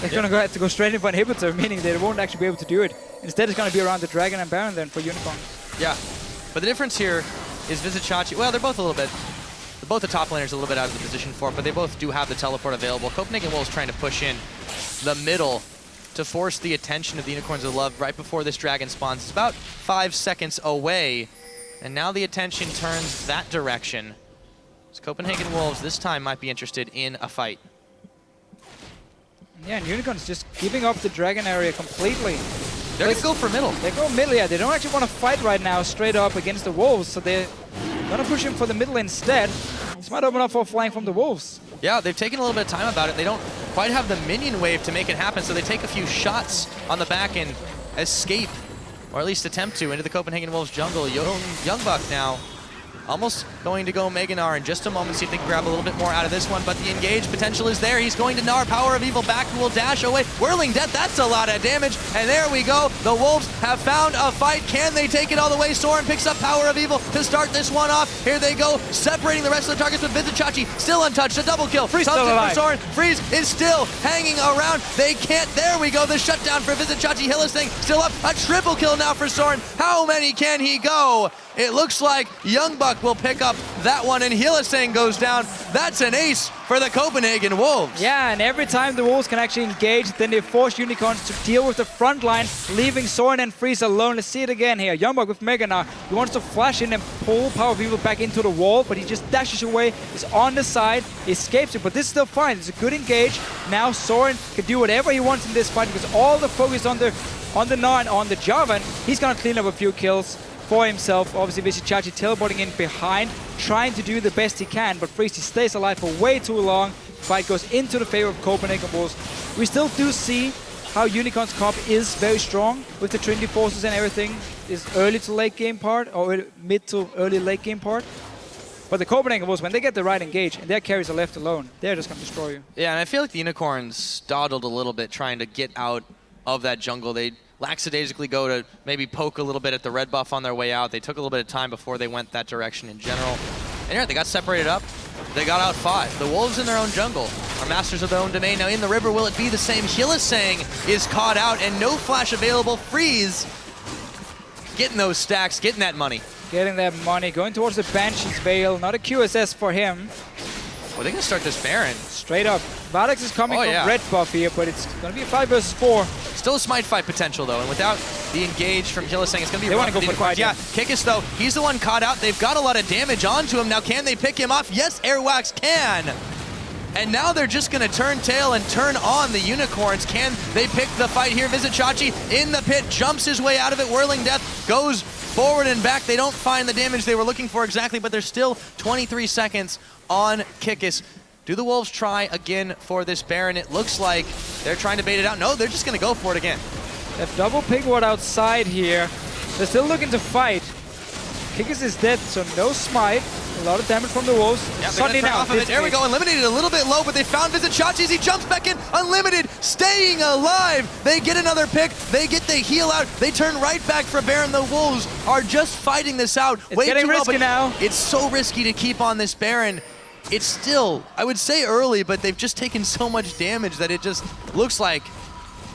B: they're going to have to go straight in for inhibitor, meaning they won't actually be able to do it. Instead, it's going to be around the Dragon and Baron then for Unicorns.
A: Yeah, but the difference here is Vizicachi. Well, they're both a little bit... Both the top laners a little bit out of the position for it, but they both do have the teleport available. Copenhagen Wolves trying to push in the middle to force the attention of the Unicorns of Love right before this dragon spawns. It's about 5 seconds away, and now the attention turns that direction. So Copenhagen Wolves this time might be interested in a fight.
B: Yeah, and Unicorns just giving up the dragon area completely.
A: They're going to go for middle.
B: They go middle, yeah. They don't actually want to fight right now straight up against the Wolves, so they're going to push him for the middle instead. This might open up for a flank from the Wolves.
A: Yeah, they've taken a little bit of time about it. They don't quite have the minion wave to make it happen, so they take a few shots on the back and escape, or at least attempt to, into the Copenhagen Wolves jungle. Youngbuck now almost going to go Meganar in just a moment, see if they can grab a little bit more out of this one, but the engage potential is there. He's going to Gnar, Power of Evil back, who will dash away. Whirling Death, that's a lot of damage, and there we go. The Wolves have found a fight. Can they take it all the way? Soren picks up Power of Evil to start this one off. Here they go, separating the rest of the targets with Vizicachi, still untouched, a double kill.
B: Freeze still alive.
A: For Soren. Freeze is still hanging around. They can't, there we go, the shutdown for Vizicachi. Hillesang still up, a triple kill now for Soren. How many can he go? It looks like Youngbuck will pick up that one, and Hillesang goes down. That's an ace for the Copenhagen Wolves.
B: Yeah, and every time the Wolves can actually engage, then they force Unicorns to deal with the front line, leaving Soren and Freeze alone. Let's see it again here. Youngbuck with Meganar. He wants to flash in and pull Power of Evil back into the wall, but he just dashes away. He's on the side, escapes it, but this is still fine. It's a good engage. Now Soren can do whatever he wants in this fight because all the focus on the Gnar and on the Jarvan. He's going to clean up a few kills for himself. Obviously Vizicachi teleporting in behind, trying to do the best he can, but Freeze stays alive for way too long. Fight goes into the favor of Copenhagen Wolves. We still do see how Unicorn's comp is very strong with the Trinity Forces and everything. Is early to late game part, or mid to early late game part. But the Copenhagen Wolves, when they get the right engage and their carries are left alone, they're just going to destroy you.
A: Yeah, and I feel like the Unicorns dawdled a little bit trying to get out of that jungle. They lackadaisically go to maybe poke a little bit at the red buff on their way out. They took a little bit of time before they went that direction in general. And yeah, they got separated up. They got out 5. The Wolves in their own jungle are masters of their own domain. Now in the river, will it be the same? Hylissang is caught out and no flash available. Freeze getting those stacks, getting that money.
B: Getting that money, going towards the Banshee's Veil. Not a QSS for him.
A: Well, they're going to start this Baron.
B: Straight up. Vardax is coming from red buff here, but it's going to be a 5 versus 4.
A: Still a smite fight potential, though, and without the engage from Hylissang, it's going to be
B: They want to go for fight.
A: Yeah, Kikis, though, he's the one caught out. They've got a lot of damage onto him. Now, can they pick him off? Yes, Airwax can. And now they're just going to turn tail and turn on the Unicorns. Can they pick the fight here? Visit Chachi in the pit, jumps his way out of it. Whirling Death goes forward and back. They don't find the damage they were looking for exactly, but there's still 23 seconds on Kikis. Do the Wolves try again for this Baron? It looks like they're trying to bait it out. No, they're just going to go for it again.
B: They have double pig ward outside here. They're still looking to fight. Kikis is dead, so no smite. A lot of damage from the Wolves.
A: Yep, suddenly now, there we go. Unlimited a little bit low, but they found Visit Chachi as he jumps back in. Unlimited staying alive. They get another pick. They get the heal out. They turn right back for Baron. The Wolves are just fighting this out.
B: It's getting risky now.
A: It's so risky to keep on this Baron. It's still, I would say early, but they've just taken so much damage that it just looks like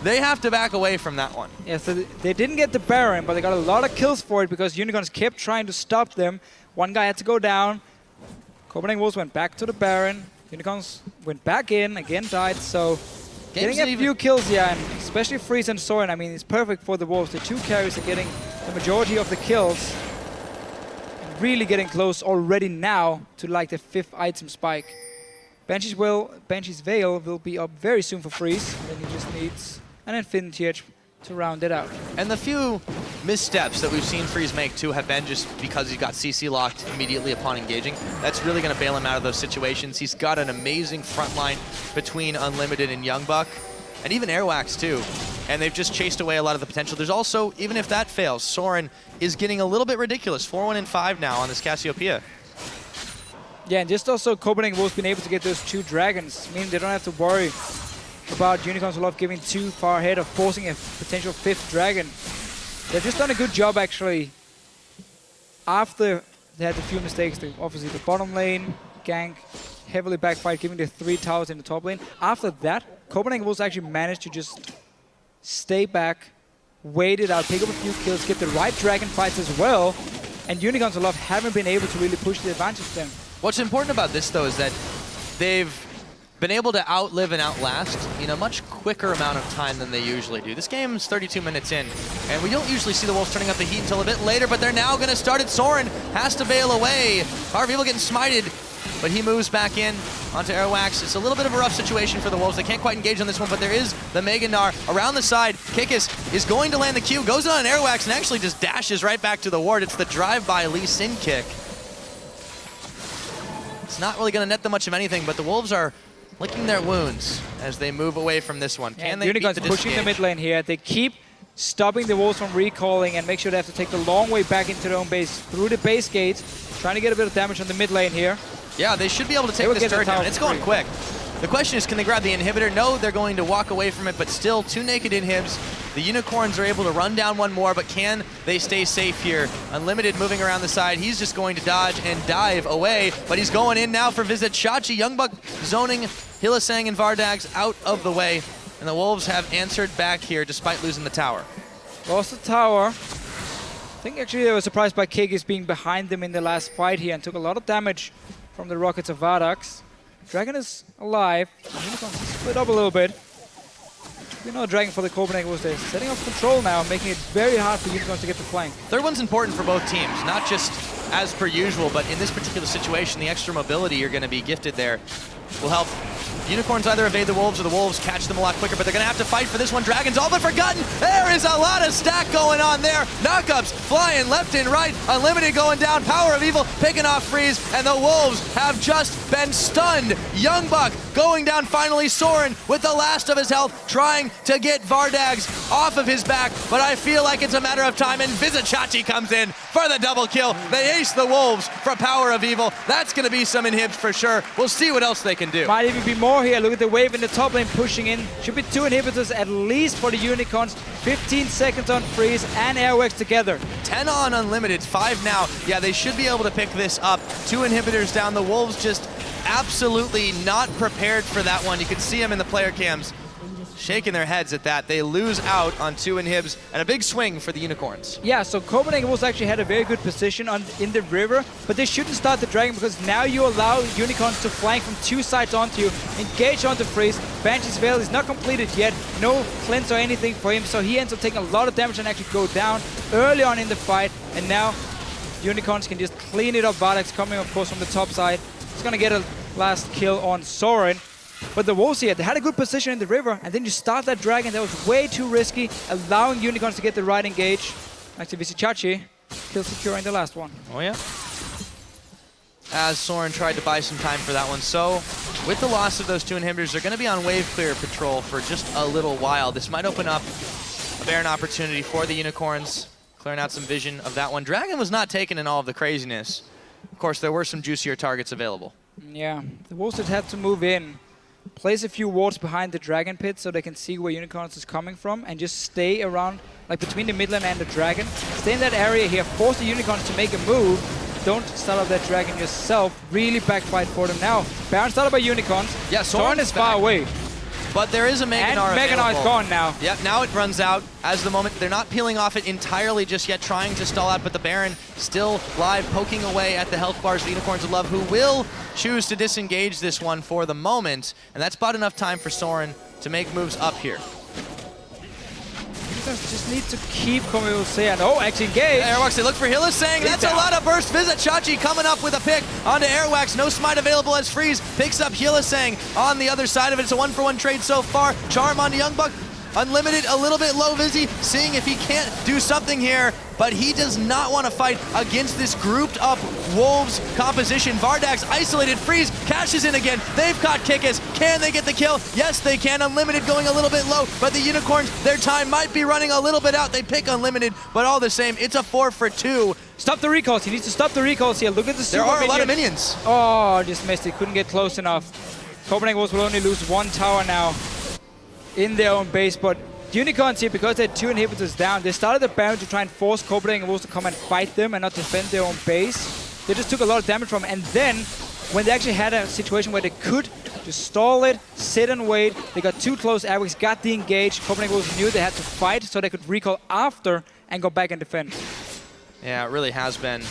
A: they have to back away from that one.
B: Yeah, so they didn't get the Baron, but they got a lot of kills for it because Unicorns kept trying to stop them. One guy had to go down. Copenhagen Wolves went back to the Baron. Unicorns went back in, again died, so getting a few kills, yeah, and especially Freeze and Soren, I mean, it's perfect for the Wolves. The 2 carries are getting the majority of the kills. And really getting close already now to like the 5th item spike. Banshee's Veil will be up very soon for Freeze, and then he just needs an Infinity Edge to round it out.
A: And the few missteps that we've seen Freeze make too have been just because he got CC locked immediately upon engaging. That's really going to bail him out of those situations. He's got an amazing front line between Unlimited and Youngbuck, and even Airwax too. And they've just chased away a lot of the potential. There's also, even if that fails, Soren is getting a little bit ridiculous. 4-1 and 5 now on this Cassiopeia.
B: Yeah, and just also Copenhagen Wolves been able to get those 2 dragons, meaning they don't have to worry about Unicorns Love giving too far ahead of forcing a potential 5th dragon. They've just done a good job actually. After they had a few mistakes, obviously the bottom lane, gank, heavily backfight, giving the 3 towers in the top lane. After that, Copenhagen Wolves actually managed to just stay back, wait it out, pick up a few kills, get the right dragon fights as well, and Unicorns Love haven't been able to really push the advantage then.
A: What's important about this though is that they've been able to outlive and outlast in a much quicker amount of time than they usually do. This game's 32 minutes in, and we don't usually see the Wolves turning up the heat until a bit later, but they're now going to start it. Soren has to bail away. Harvey getting smited, but he moves back in onto Airwax. It's a little bit of a rough situation for the Wolves. They can't quite engage on this one, but there is the Meganar around the side. Kikis is going to land the Q, goes on an Airwax, and actually just dashes right back to the ward. It's the drive-by Lee Sin kick. It's not really going to net them much of anything, but the Wolves are licking their wounds as they move away from this one. Can they
B: Unicorns
A: beat the
B: pushing the mid lane here. They keep stopping the Wolves from recalling and make sure they have to take the long way back into their own base through the base gate, trying to get a bit of damage on the mid lane here.
A: Yeah, they should be able to take this turret down. It's going quick. The question is, can they grab the inhibitor? No, they're going to walk away from it, but still 2 naked inhibs. The Unicorns are able to run down one more, but can they stay safe here? Unlimited moving around the side. He's just going to dodge and dive away, but he's going in now for Visit Chachi. Youngbuck zoning Hylissang and Vardags out of the way, and the Wolves have answered back here despite losing the tower.
B: Lost the tower. I think actually they were surprised by Kikis being behind them in the last fight here and took a lot of damage from the rockets of Vardags. Dragon is alive. Unicorns split up a little bit. No Dragon for the Copenhagen Wolves. They're setting up control now, making it very hard for Unicorns to get the flank.
A: Third one's important for both teams, not just as per usual, but in this particular situation, the extra mobility you're going to be gifted there will help Unicorns either evade the Wolves or the Wolves catch them a lot quicker, but they're going to have to fight for this one. Dragon's all but forgotten. There is a lot of stack going on there. Knockups flying left and right. Unlimited going down. Power of Evil picking off Freeze, and the Wolves have just been stunned. Youngbuck going down finally. Soren with the last of his health, trying to get Vardags off of his back, but I feel like it's a matter of time, and Vizichachi comes in for the double kill. They ace the Wolves for Power of Evil. That's going to be some inhibs for sure. We'll see what else they can do.
B: Might even be more here. Look at the wave in the top lane pushing in. Should be 2 inhibitors at least for the Unicorns. 15 seconds on Freeze and Airwax together.
A: 10 on Unlimited, 5 now. Yeah, they should be able to pick this up. 2 inhibitors down. The Wolves just absolutely not prepared for that one. You can see them in the player cams shaking their heads at that. They lose out on 2 inhibs and a big swing for the Unicorns.
B: Yeah, so Copenhagen Wolves actually had a very good position in the river, but they shouldn't start the Dragon because now you allow Unicorns to flank from 2 sides onto you, engage onto Freeze. Banshee's Veil is not completed yet, no cleanse or anything for him, so he ends up taking a lot of damage and actually go down early on in the fight, and now Unicorns can just clean it up. Vardax coming, of course, from the top side. He's gonna get a last kill on Soren. But the Wolves here, they had a good position in the river, and then you start that Dragon. That was way too risky, allowing Unicorns to get the right engage. Actually, Vizichachi kill securing the last one.
A: Oh yeah. As Soren tried to buy some time for that one. So, with the loss of those 2 inhibitors, they're going to be on wave clear patrol for just a little while. This might open up a Baron opportunity for the Unicorns, clearing out some vision of that one. Dragon was not taken in all of the craziness. Of course, there were some juicier targets available.
B: Yeah, the Wolves had had to move in, place a few wards behind the Dragon pit so they can see where Unicorns is coming from, and just stay around, like between the mid lane and the Dragon. Stay in that area here, force the Unicorns to make a move. Don't start up that Dragon yourself. Really backfight for them now. Baron started by Unicorns.
A: Yeah,
B: Soren is far away.
A: But there is a Meganar
B: And Meganar is gone now.
A: Yep, now it runs out as the moment. They're not peeling off it entirely just yet, trying to stall out, but the Baron still live, poking away at the health bars of the Unicorns of Love, who will choose to disengage this one for the moment. And that's about enough time for Soren to make moves up here.
B: Just need to keep coming with Saiyan. Oh, actually engage.
A: Airwax, they look for Hillisang. That's a lot of burst. Vizichachi coming up with a pick onto Airwax. No smite available as Freeze picks up Hillisang on the other side of it. It's a 1-for-1 trade so far. Charm onto Youngbuck. Unlimited, a little bit low Vizzy, seeing if he can't do something here, but he does not want to fight against this grouped up Wolves composition. Vardax isolated, Freeze cashes in again. They've caught Kikis. Can they get the kill? Yes, they can. Unlimited going a little bit low, but the Unicorns, their time might be running a little bit out. They pick Unlimited, but all the same, it's a 4-for-2.
B: Stop the recalls. He needs to stop the recalls here. Look at the super
A: There are
B: minion.
A: a lot of minions.
B: Oh, just missed it. Couldn't get close enough. Copenhagen Wolves will only lose 1 tower now in their own base, but Unicorns here, because they had 2 inhibitors down, they started the Baron to try and force Copenhagen Wolves to come and fight them and not defend their own base. They just took a lot of damage from it, and then when they actually had a situation where they could just stall it, sit and wait, they got too close, Airwax got the engage, Copenhagen Wolves knew they had to fight so they could recall after and go back and defend.
A: Yeah, it really has been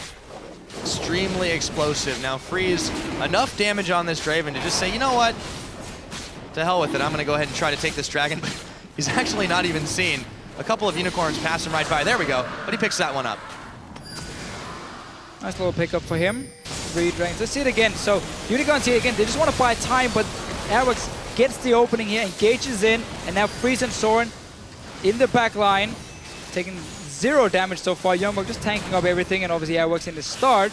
A: extremely explosive. Now Freeze, enough damage on this Draven to just say, you know what? To hell with it, I'm going to go ahead and try to take this Dragon. He's actually not even seen. A couple of Unicorns pass him right by. There we go. But he picks that one up.
B: Nice little pickup for him. 3 Dragons. Let's see it again. So Unicorns here again. They just want to buy time, but Airwax gets the opening here, engages in, and now Freeze and Soren in the back line, taking 0 damage so far. Youngbuck just tanking up everything, and obviously Airwax in the start.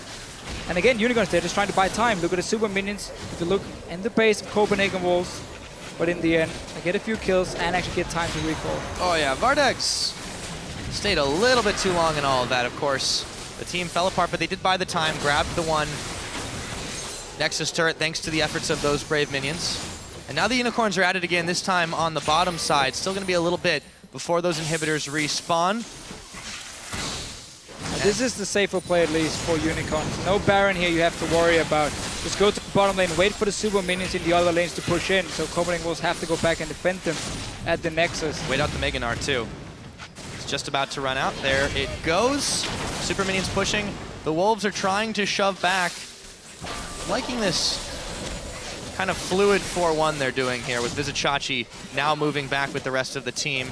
B: And again, Unicorns, they're just trying to buy time. Look at the super minions. If you look in the base of Copenhagen Wolves, but in the end, I get a few kills and actually get time to recall.
A: Oh yeah, Vardax stayed a little bit too long in all of that, of course. The team fell apart, but they did buy the time, grabbed the one Nexus turret thanks to the efforts of those brave minions. And now the Unicorns are at it again, this time on the bottom side. Still going to be a little bit before those inhibitors respawn.
B: This is the safer play, at least, for Unicorns. No Baron here you have to worry about. Just go to the bottom lane, wait for the super minions in the other lanes to push in, so Copenhagen Wolves have to go back and defend them at the Nexus.
A: Wait out the Meganar, too. It's just about to run out. There it goes. Super minions pushing. The Wolves are trying to shove back. Liking this kind of fluid 4-1 they're doing here, with Vizichachi now moving back with the rest of the team.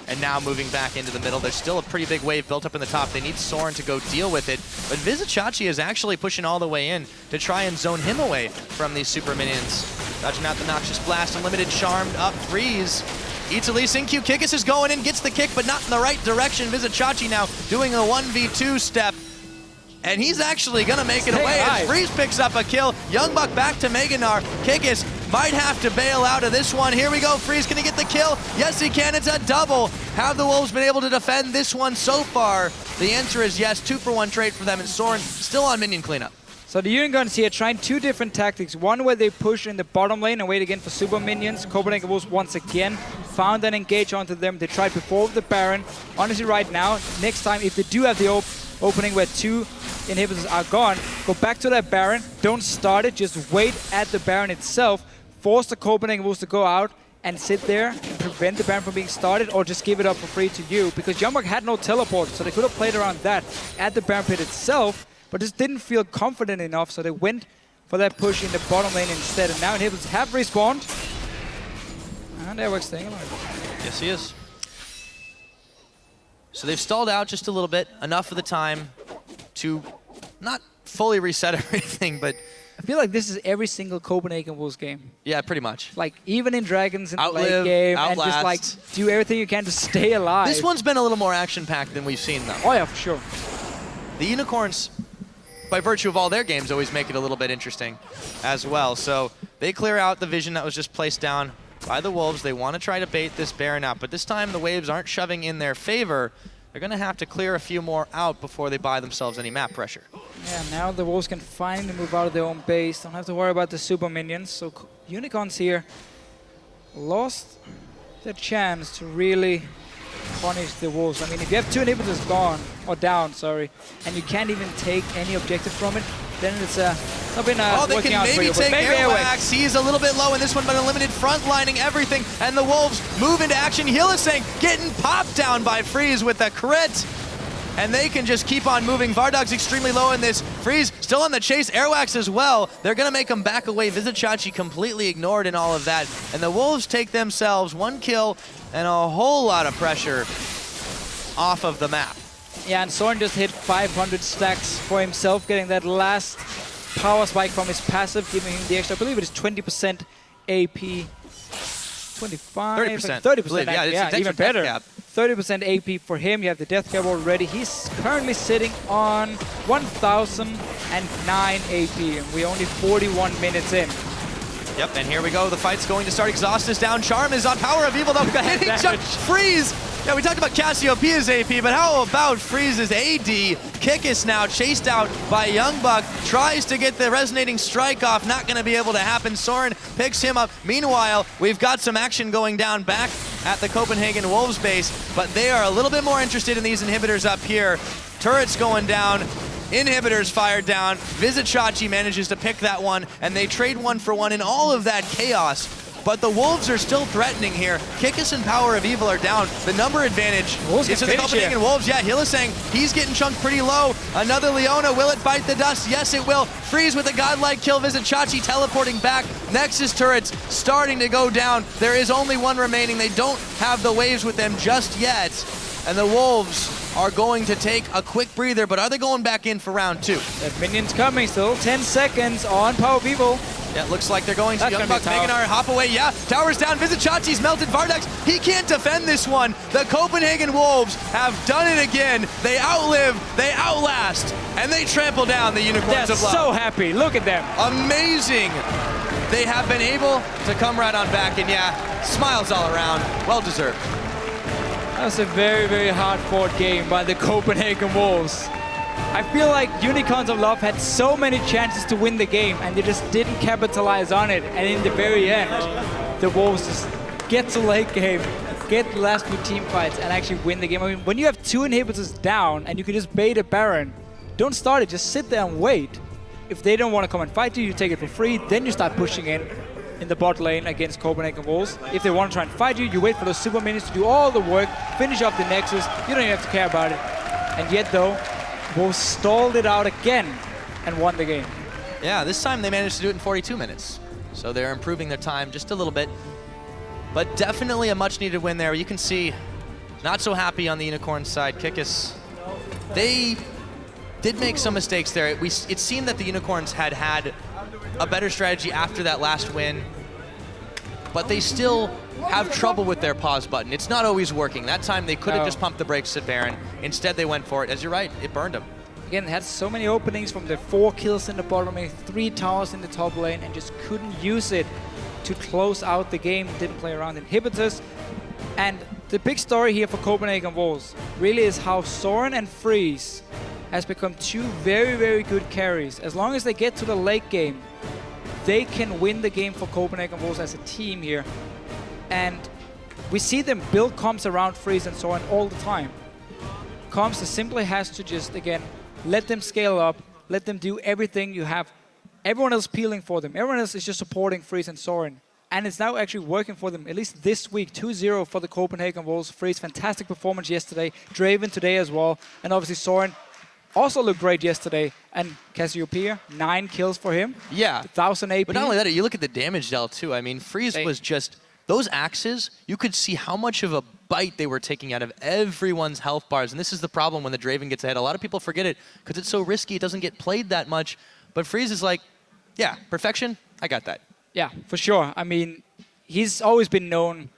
A: And now moving back into the middle. There's still a pretty big wave built up in the top. They need Soren to go deal with it. But Vizichachi is actually pushing all the way in to try and zone him away from these super minions. Dodging out the Noxious Blast, Unlimited Charmed up, Freeze. Eats a Lee Sin Q, Kikis is going in, gets the kick, but not in the right direction. Vizicachi now doing a 1v2 step. And he's actually gonna make it away as Freeze picks up a kill. Young Buck back to Meganar. Kikis might have to bail out of this one. Here we go, Freeze, can he get the kill? Yes, he can, it's a double. Have the Wolves been able to defend this one so far? The answer is yes, 2-for-1 trade for them, and Soren still on minion cleanup.
B: So the Unicorns here trying two different tactics. One where they push in the bottom lane and wait again for super minions. Copenhagen Wolves once again found and engage onto them. They tried before with the Baron. Honestly, right now, next time, if they do have the opening where 2 inhibitors are gone, go back to that Baron, don't start it, just wait at the Baron itself, force the Copenhagen Wolves to go out and sit there and prevent the Baron from being started, or just give it up for free to you, because Youngbuck had no teleport, so they could have played around that at the Baron pit itself, but just didn't feel confident enough, so they went for that push in the bottom lane instead, and now inhibitors have respawned, and Airwax staying alive.
A: Yes, he is. So they've stalled out just a little bit, enough of the time to not fully reset everything, but
B: I feel like this is every single Copenhagen Wolves game.
A: yeah, pretty much.
B: Like, even in Dragons in the
A: Outlive,
B: late game,
A: outlast.
B: and just like do everything you can to stay alive.
A: This one's been a little more action-packed than we've seen, though.
B: Oh yeah, for sure.
A: The Unicorns, by virtue of all their games, always make it a little bit interesting as well. So they clear out the vision that was just placed down by the Wolves. They want to try to bait this Baron out, but this time the waves aren't shoving in their favor. They're going to have to clear a few more out before they buy themselves any map pressure.
B: Yeah, now the Wolves can finally move out of their own base. Don't have to worry about the super minions. So Unicorns here lost the chance to really punish the Wolves. I mean, if you have 2 inhibitors gone, or down, sorry, and you can't even take any objective from it, then it's not been
A: they can maybe take Airwax. He's a little bit low in this one, but Unlimited frontlining everything, and the Wolves move into action. Hylissang getting popped down by Freeze with a crit, and they can just keep on moving. Vardog's extremely low in this. Freeze still on the chase. Airwax as well. They're going to make him back away. Vizicachi completely ignored in all of that, and the Wolves take themselves 1 kill and a whole lot of pressure off of the map.
B: Yeah, and Soren just hit 500 stacks for himself, getting that last power spike from his passive, giving him the extra, I believe it is 20% AP. 25?
A: 30%.
B: 30%,
A: yeah,
B: even better. 30% AP for him. You have the death cap already. He's currently sitting on 1,009 AP, and we're only 41 minutes in.
A: Yep, and here we go. The fight's going to start. Exhaust is down. Charm is on. Power of Evil, though. Hitting Freeze. Yeah, we talked about Cassiopeia's AP, but how about Freeze's AD? Kikis now chased out by Youngbuck. Tries to get the resonating strike off. Not going to be able to happen. Soren picks him up. Meanwhile, we've got some action going down back at the Copenhagen Wolves base, but they are a little bit more interested in these inhibitors up here. Turrets going down. Inhibitors fired down. Vizicachi manages to pick that one, and they trade 1-for-1 in all of that chaos. But the Wolves are still threatening here. Kikis and Power of Evil are down. The number advantage is to the Copenhagen Wolves. Yeah, Hylissang, he's getting chunked pretty low. Another Leona, will it bite the dust? Yes, it will. Freeze with a godlike kill. Vizicachi teleporting back. Nexus turrets starting to go down. There is only 1 remaining. They don't have the waves with them just yet. And the Wolves are going to take a quick breather, but are they going back in for round 2?
B: That minion's coming still. 10 seconds on Power of Evil.
A: Yeah, it looks like they're going to Youngbuck. Meganar, hop away. Yeah, tower's down. Vizicachi's melted. Vardax, he can't defend this one. The Copenhagen Wolves have done it again. They outlive, they outlast, and they trample down the Unicorns of Love.
B: They're so happy. Look at them.
A: Amazing. They have been able to come right on back, and yeah, smiles all around. Well deserved.
B: That was a very, very hard-fought game by the Copenhagen Wolves. I feel like Unicorns of Love had so many chances to win the game, and they just didn't capitalize on it. And in the very end, the Wolves just get to late game, get the last few team fights, and actually win the game. I mean, when you have 2 inhibitors down and you can just bait a Baron, don't start it, just sit there and wait. If they don't want to come and fight you, you take it for free, then you start pushing in the bot lane against Copenhagen Wolves. If they want to try and fight you, you wait for those super minions to do all the work, finish off the Nexus, you don't even have to care about it. And yet though, Wolves stalled it out again and won the game.
A: Yeah, this time they managed to do it in 42 minutes. So they're improving their time just a little bit. But definitely a much needed win there. You can see, not so happy on the Unicorn side. Kikis, they did make some mistakes there. It seemed that the Unicorns had a better strategy after that last win. but they still have trouble with their pause button. It's not always working. That time they could have just pumped the brakes at Baron. Instead they went for it. As you're right, it burned them.
B: Again, they had so many openings from the 4 kills in the bottom lane, 3 towers in the top lane, and just couldn't use it to close out the game. Didn't play around inhibitors. And the big story here for Copenhagen Wolves really is how Soren and Freeze has become 2 very, very good carries. As long as they get to the late game, they can win the game for Copenhagen Wolves as a team here. And we see them build comps around Freeze and Soren all the time. Comps that simply has to just, again, let them scale up, let them do everything. You have everyone else peeling for them. Everyone else is just supporting Freeze and Soren. And it's now actually working for them, at least this week. 2-0 for the Copenhagen Wolves. Freeze, fantastic performance yesterday. Draven today as well. And obviously Soren also looked great yesterday. And Cassiopeia, 9 kills for him.
A: Yeah.
B: 1,000 AP.
A: But not only that, you look at the damage dealt too. I mean, Freeze was just, those axes, you could see how much of a bite they were taking out of everyone's health bars. And this is the problem when the Draven gets ahead. A lot of people forget it because it's so risky. It doesn't get played that much. But Freeze is like, yeah, perfection, I got that.
B: Yeah, for sure. I mean, he's always been known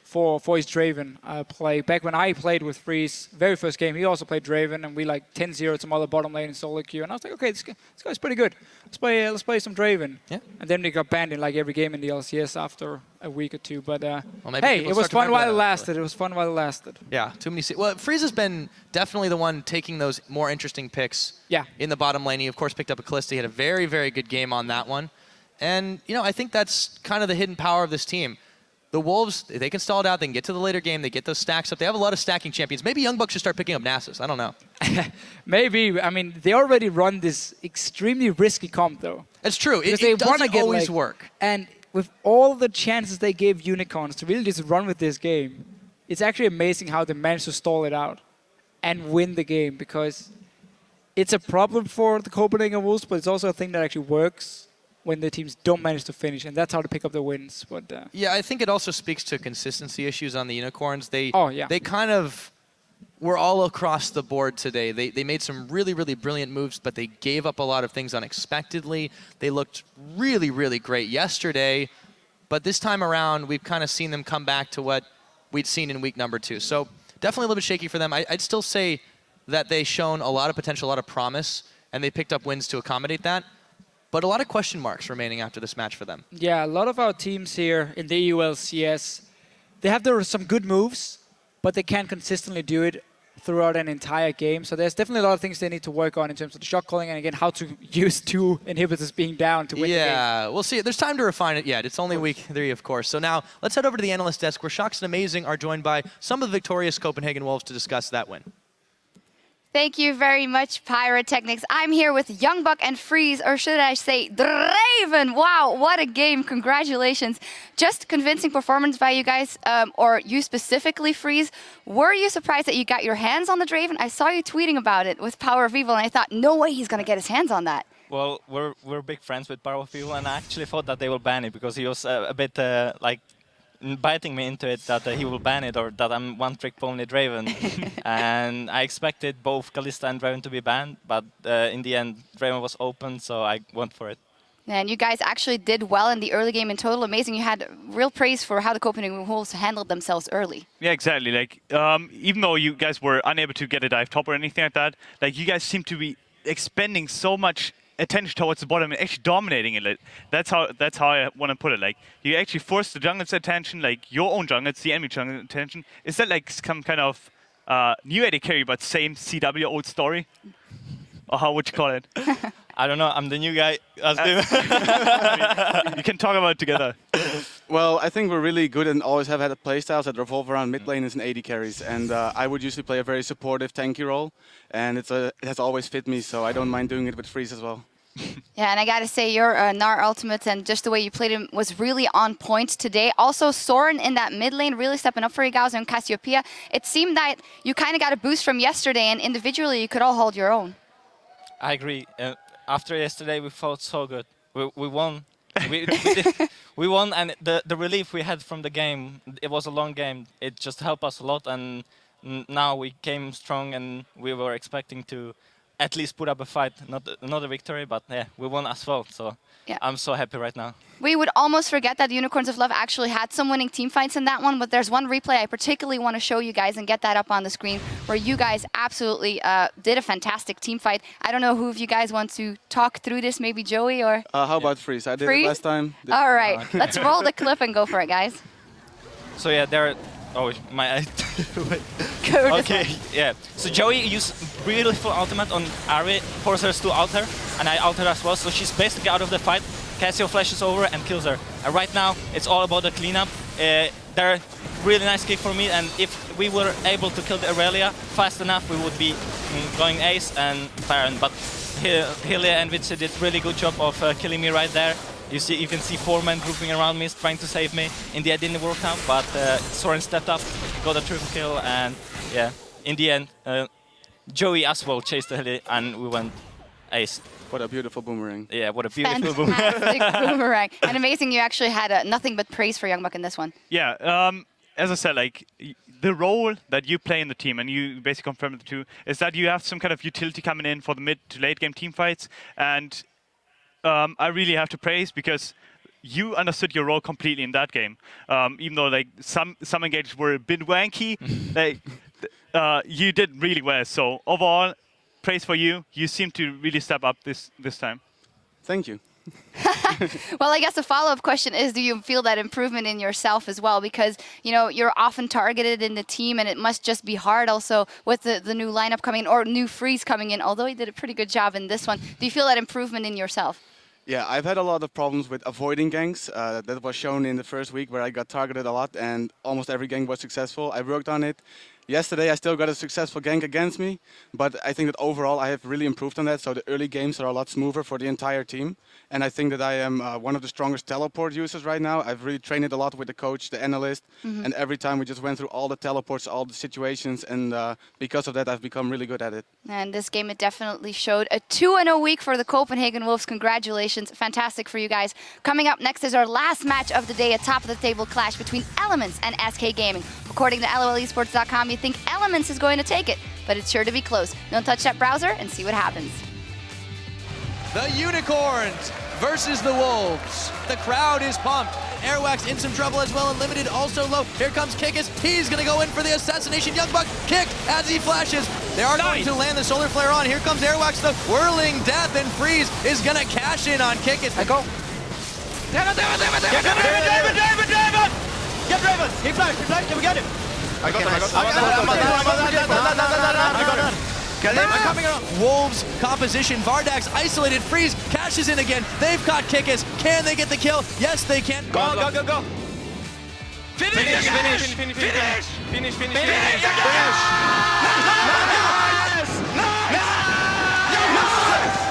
B: for his Draven play. Back when I played with Freeze, very first game, he also played Draven, and we like 10-0 some other bottom lane in solo queue. And I was like, okay, this guy's pretty good. Let's play some Draven.
A: Yeah.
B: And then we got banned in like every game in the LCS after a week or two. But
A: well,
B: hey, it was fun while it lasted. It was fun while it lasted.
A: Yeah, too many. Well, Freeze has been definitely the one taking those more interesting picks.
B: Yeah.
A: In the bottom lane, he of course picked up a Kalista. He had a very, very good game on that one. And, you know, I think that's kind of the hidden power of this team. The Wolves, they can stall it out. They can get to the later game. They get those stacks up. They have a lot of stacking champions. Maybe Young Bucks should start picking up Nasus. I don't know.
B: Maybe. I mean, they already run this extremely risky comp, though.
A: It's true. It
B: doesn't
A: always work.
B: And with all the chances they gave Unicorns to really just run with this game, it's actually amazing how they managed to stall it out and win the game, because it's a problem for the Copenhagen Wolves, but it's also a thing that actually works when the teams don't manage to finish, and that's how to pick up the wins. But
A: yeah, I think it also speaks to consistency issues on the Unicorns. They kind of were all across the board today. They made some really, really brilliant moves, but they gave up a lot of things unexpectedly. They looked really, really great yesterday, but this time around, we've kind of seen them come back to what we'd seen in week number 2. So definitely a little bit shaky for them. I'd still say that they've shown a lot of potential, a lot of promise, and they picked up wins to accommodate that. But a lot of question marks remaining after this match for them.
B: Yeah, a lot of our teams here in the UOL CS, they have some good moves, but they can't consistently do it throughout an entire game. So there's definitely a lot of things they need to work on in terms of the shot calling and, again, how to use 2 inhibitors being down to win the game.
A: Yeah, we'll see. There's time to refine it yet. It's only week 3, of course. So now let's head over to the analyst desk where Shocks and Amazing are joined by some of the victorious Copenhagen Wolves to discuss that win.
C: Thank you very much, Pyrotechnics. I'm here with Young Buck and Freeze, or should I say Draven. Wow, what a game. Congratulations. Just convincing performance by you guys, or you specifically, Freeze. Were you surprised that you got your hands on the Draven? I saw you tweeting about it with Power of Evil, and I thought, no way he's going to get his hands on that.
D: Well, we're big friends with Power of Evil, and I actually thought that they will ban it because he was a bit like biting me into it that he will ban it, or that I'm one-trick pony Draven. And I expected both Kalista and Draven to be banned, but in the end, Draven was open, so I went for it.
C: And you guys actually did well in the early game in total. Amazing. You had real praise for how the Copenhagen Wolves handled themselves early.
E: Yeah, exactly. Like, even though you guys were unable to get a dive top or anything like that, like, you guys seem to be expending so much attention towards the bottom and actually dominating it. That's how I want to put it. Like, you actually force the jungle's attention, like your own jungle's, the enemy jungle's attention. Is that like some kind of new AD carry but same CW old story? Or how would you call it?
D: I don't know. I'm the new guy.
E: You can talk about it together.
F: Well, I think we're really good and always have had playstyles that revolve around mid laners and AD carries. And I would usually play a very supportive tanky role. And it has always fit me, so I don't mind doing it with Freeze as well.
C: Yeah, and I gotta say, your Gnar ultimate and just the way you played him was really on point today. Also, Soren in that mid lane really stepping up for you guys, and Cassiopeia. It seemed that you kind of got a boost from yesterday, and individually you could all hold your own.
D: I agree. After yesterday, we felt so good. We won. We won, and the relief we had from the game, it was a long game. It just helped us a lot, and now we came strong, and we were expecting to at least put up a fight, not a victory, but yeah, we won as well. So
C: Yeah.
D: I'm so happy right now.
C: We would almost forget that Unicorns of Love actually had some winning team fights in that one, but there's one replay I particularly want to show you guys and get that up on the screen where you guys absolutely did a fantastic team fight. I don't know who of you guys want to talk through this, maybe Joey or...
F: How about Freeze? I did
C: Freeze?
F: it last time.
C: All right, let's roll the clip and go for it, guys.
D: So yeah, there. Oh, my.
C: Go
D: Okay, yeah. So Joey used beautiful ultimate on Ari, forces her to ult her, and I ult her as well. So she's basically out of the fight. Cassio flashes over and kills her. And right now, it's all about the cleanup. They're really nice kick for me, and if we were able to kill the Aurelia fast enough, we would be going ace and Baron. But Hylia and Vitsi did really good job of killing me right there. You can see 4 men grouping around me, trying to save me. In the end, it didn't work out, but Soren stepped up, got a triple kill, and yeah, in the end, Joey as well chased the Hylia, and we went ace.
F: What a beautiful boomerang.
D: Yeah, what a beautiful boomerang.
C: Fantastic boomerang. And amazing, you actually had nothing but praise for Youngbuck in this one.
E: Yeah, as I said, like the role that you play in the team, and you basically confirmed it too, is that you have some kind of utility coming in for the mid to late game team fights, and I really have to praise because you understood your role completely in that game. Even though like some engages were a bit wanky, like you did really well. So overall, praise for you. You seem to really step up this time.
F: Thank you.
C: Well, I guess the follow-up question is, do you feel that improvement in yourself as well? Because, you know, you're often targeted in the team, and it must just be hard also with the new lineup coming in, or new Freeze coming in, although he did a pretty good job in this one. Do you feel that improvement in yourself?
F: Yeah, I've had a lot of problems with avoiding ganks. That was shown in the first week where I got targeted a lot and almost every gank was successful. I worked on it. Yesterday I still got a successful gank against me, but I think that overall I have really improved on that, so the early games are a lot smoother for the entire team. And I think that I am one of the strongest teleport users right now. I've really trained it a lot with the coach, the analyst, and every time we just went through all the teleports, all the situations, and because of that I've become really good at it.
C: And this game, it definitely showed. A 2-0 week for the Copenhagen Wolves. Congratulations. Fantastic for you guys. Coming up next is our last match of the day, a top-of-the-table clash between Elements and SK Gaming. According to LOLesports.com, you think Elements is going to take it, but it's sure to be close. Don't touch that browser and see what happens.
A: The Unicorns versus the Wolves. The crowd is pumped. Airwax in some trouble as well, and Limited also low. Here comes Kikis. He's going to go in for the assassination. Youngbuck kicked as he flashes. They are going to land the Solar Flare on. Here comes Airwax, the whirling death, and Freeze is going to cash in on Kikis.
B: I go.
G: David! Get Raven! He flashed, can we get him? I got him. I'm coming around.
A: Wolves composition. Vardax isolated. Freeze cashes in again. They've caught Kikis. Can they get the kill? Yes, they can.
G: Go. Finish!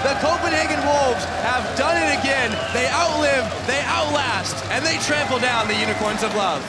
A: The Copenhagen Wolves have done it again. They outlive, they outlast, and they trample down the Unicorns of Love.